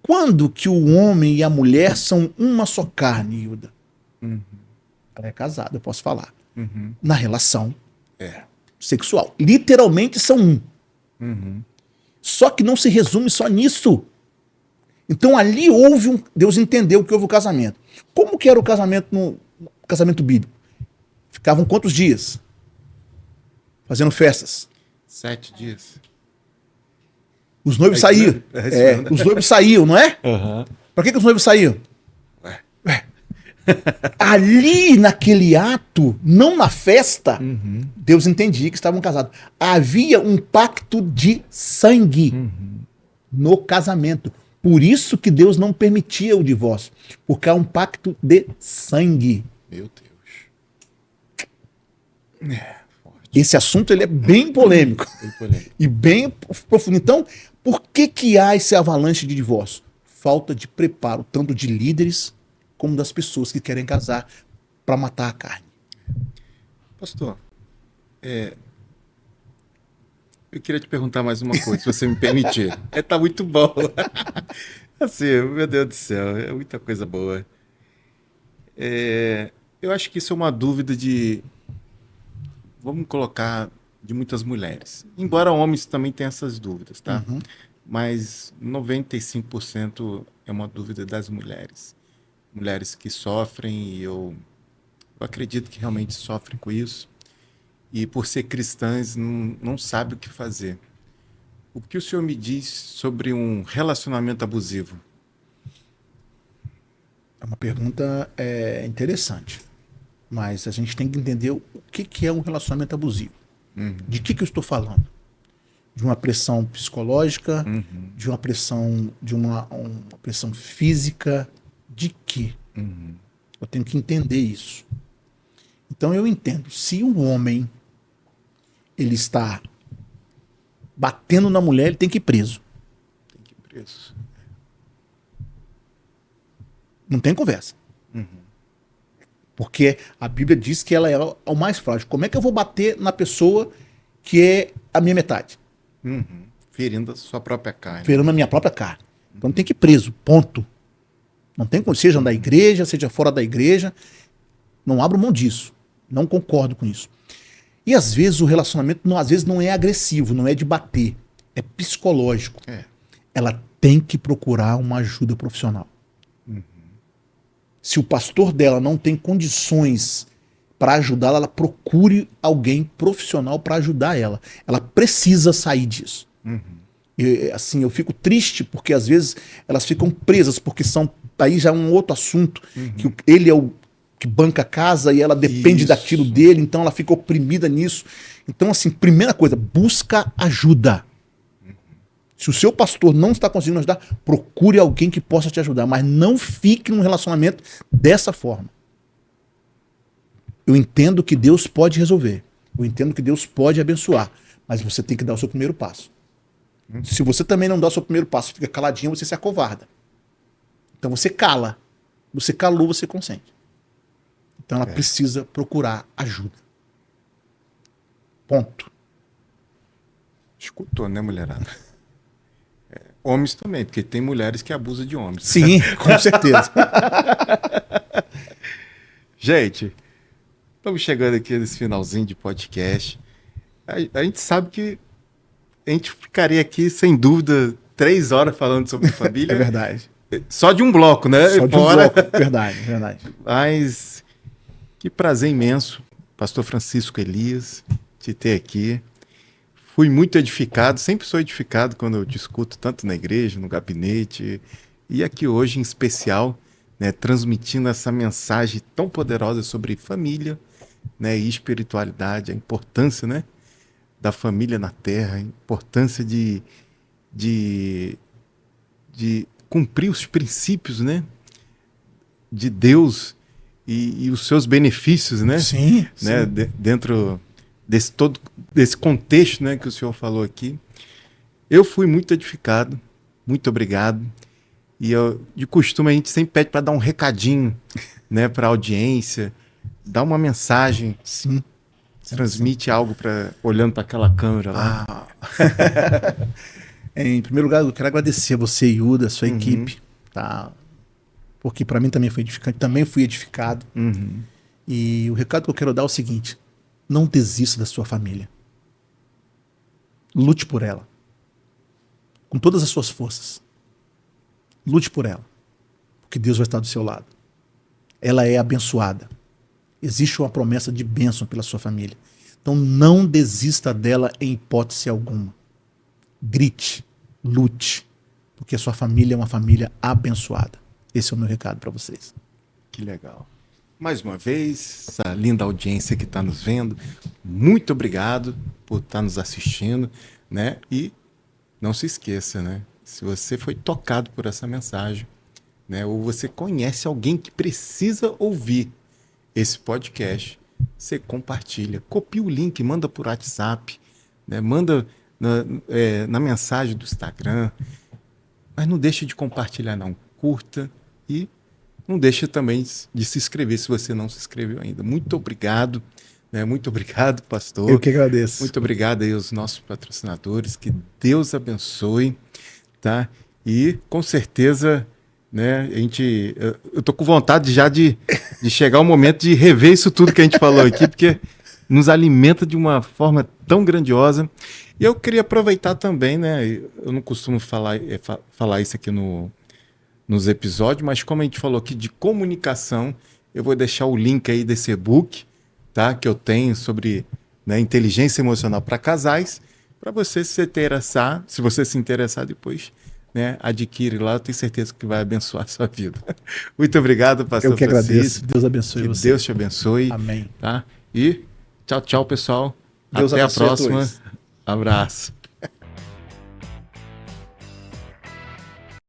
Quando que o homem e a mulher são uma só carne, Hilda? Ela é casada, eu posso falar. Na relação sexual. Literalmente são um. Só que não se resume só nisso. Então ali houve Deus entendeu que houve o casamento. Como que era o casamento no casamento bíblico? Ficavam quantos dias? Fazendo festas. 7 dias. Os noivos saíam. Os noivos saíam, não é? Para que os noivos saíam? Ali, naquele ato, não na festa, Deus entendia que estavam casados. Havia um pacto de sangue no casamento. Por isso que Deus não permitia o divórcio. Porque há um pacto de sangue. Meu Deus. Esse assunto ele é bem polêmico. E bem profundo. Então, por que há esse avalanche de divórcio? Falta de preparo, tanto de líderes como das pessoas que querem casar para matar a carne. Pastor, eu queria te perguntar mais uma coisa, se você me permitir. Tá muito bom. Assim, meu Deus do céu, é muita coisa boa. Eu acho que isso é uma dúvida vamos colocar, de muitas mulheres. Embora homens também tenham essas dúvidas, tá? Mas 95% é uma dúvida das mulheres. Mulheres que sofrem, e eu acredito que realmente sofrem com isso. E por ser cristãs, não sabem o que fazer. O que o senhor me diz sobre um relacionamento abusivo? É uma pergunta interessante. Mas a gente tem que entender o que é um relacionamento abusivo. De que eu estou falando? De uma pressão psicológica, de uma pressão, uma pressão física, de quê? Eu tenho que entender isso. Então eu entendo, se o homem ele está batendo na mulher, ele tem que ir preso. Tem que ir preso. Não tem conversa. Porque a Bíblia diz que ela é o mais frágil. Como é que eu vou bater na pessoa que é a minha metade? Ferindo a sua própria carne. Ferindo a minha própria carne. Então tem que ir preso, ponto. Não tem como, seja da igreja, seja fora da igreja. Não abro mão disso. Não concordo com isso. E às vezes o relacionamento às vezes não é agressivo, não é de bater. É psicológico. Ela tem que procurar uma ajuda profissional. Se o pastor dela não tem condições para ajudá-la, ela procure alguém profissional para ajudar ela. Ela precisa sair disso. Assim, eu fico triste porque às vezes elas ficam presas, porque aí já é um outro assunto, que ele é o que banca a casa e ela depende daquilo dele, então ela fica oprimida nisso. Então, assim, primeira coisa, busca ajuda. Se o seu pastor não está conseguindo ajudar, procure alguém que possa te ajudar, mas não fique num relacionamento dessa forma. Eu entendo que Deus pode resolver, eu entendo que Deus pode abençoar, mas você tem que dar o seu primeiro passo. Se você também não dá o seu primeiro passo, fica caladinho, você se acovarda. Então você cala. Você calou, você consente. Então ela precisa procurar ajuda. Ponto. Escutou, né, mulherada? Homens também, porque tem mulheres que abusam de homens. Sim, com certeza. Gente, estamos chegando aqui nesse finalzinho de podcast. A gente sabe que a gente ficaria aqui, sem dúvida, 3 horas falando sobre família. É verdade. Só de um bloco, né? Só de um bloco. Verdade, verdade. Mas que prazer imenso, pastor Francisco Elias, te ter aqui. Fui muito edificado, sempre sou edificado quando eu te escuto, tanto na igreja, no gabinete, e aqui hoje em especial, né, transmitindo essa mensagem tão poderosa sobre família, né, e espiritualidade, a importância, né, da família na terra, a importância de cumprir os princípios, né, de Deus e os seus benefícios, né? Sim. Né, dentro desse contexto, né, que o senhor falou aqui. Eu fui muito edificado, muito obrigado. E de costume a gente sempre pede para dar um recadinho, né, para a audiência, dar uma mensagem. Sim. Transmite algo olhando para aquela câmera lá. Em primeiro lugar, eu quero agradecer a você, Yuda, a sua equipe, tá? Porque para mim também foi edificante, também fui edificado. E o recado que eu quero dar é o seguinte: não desista da sua família. Lute por ela. Com todas as suas forças. Lute por ela. Porque Deus vai estar do seu lado. Ela é abençoada. Existe uma promessa de bênção pela sua família. Então não desista dela em hipótese alguma. Grite, lute, porque a sua família é uma família abençoada. Esse é o meu recado para vocês. Que legal. Mais uma vez, essa linda audiência que está nos vendo, muito obrigado por estar nos assistindo, né? E não se esqueça, né? Se você foi tocado por essa mensagem, né? Ou você conhece alguém que precisa ouvir esse podcast, você compartilha, copia o link, manda por WhatsApp, né? Manda na mensagem do Instagram, mas não deixe de compartilhar não, curta e não deixe também de se inscrever se você não se inscreveu ainda. Muito obrigado, né? Muito obrigado, pastor. Eu que agradeço. Muito obrigado aí aos nossos patrocinadores, que Deus abençoe, tá? E com certeza, né, eu tô com vontade já de chegar o momento de rever isso tudo que a gente falou aqui, porque nos alimenta de uma forma tão grandiosa. E eu queria aproveitar também, né, eu não costumo falar isso aqui nos episódios, mas como a gente falou aqui de comunicação, eu vou deixar o link aí desse e-book, tá, que eu tenho sobre, né, inteligência emocional para casais, para você se interessar, se você se interessar depois, né, adquire lá, eu tenho certeza que vai abençoar a sua vida. Muito obrigado, pastor Eu que Francisco. agradeço. Deus abençoe que você. Deus te abençoe. Amém. Tá? E tchau, tchau, pessoal. Deus Até a abençoe a próxima. todos. Abraço.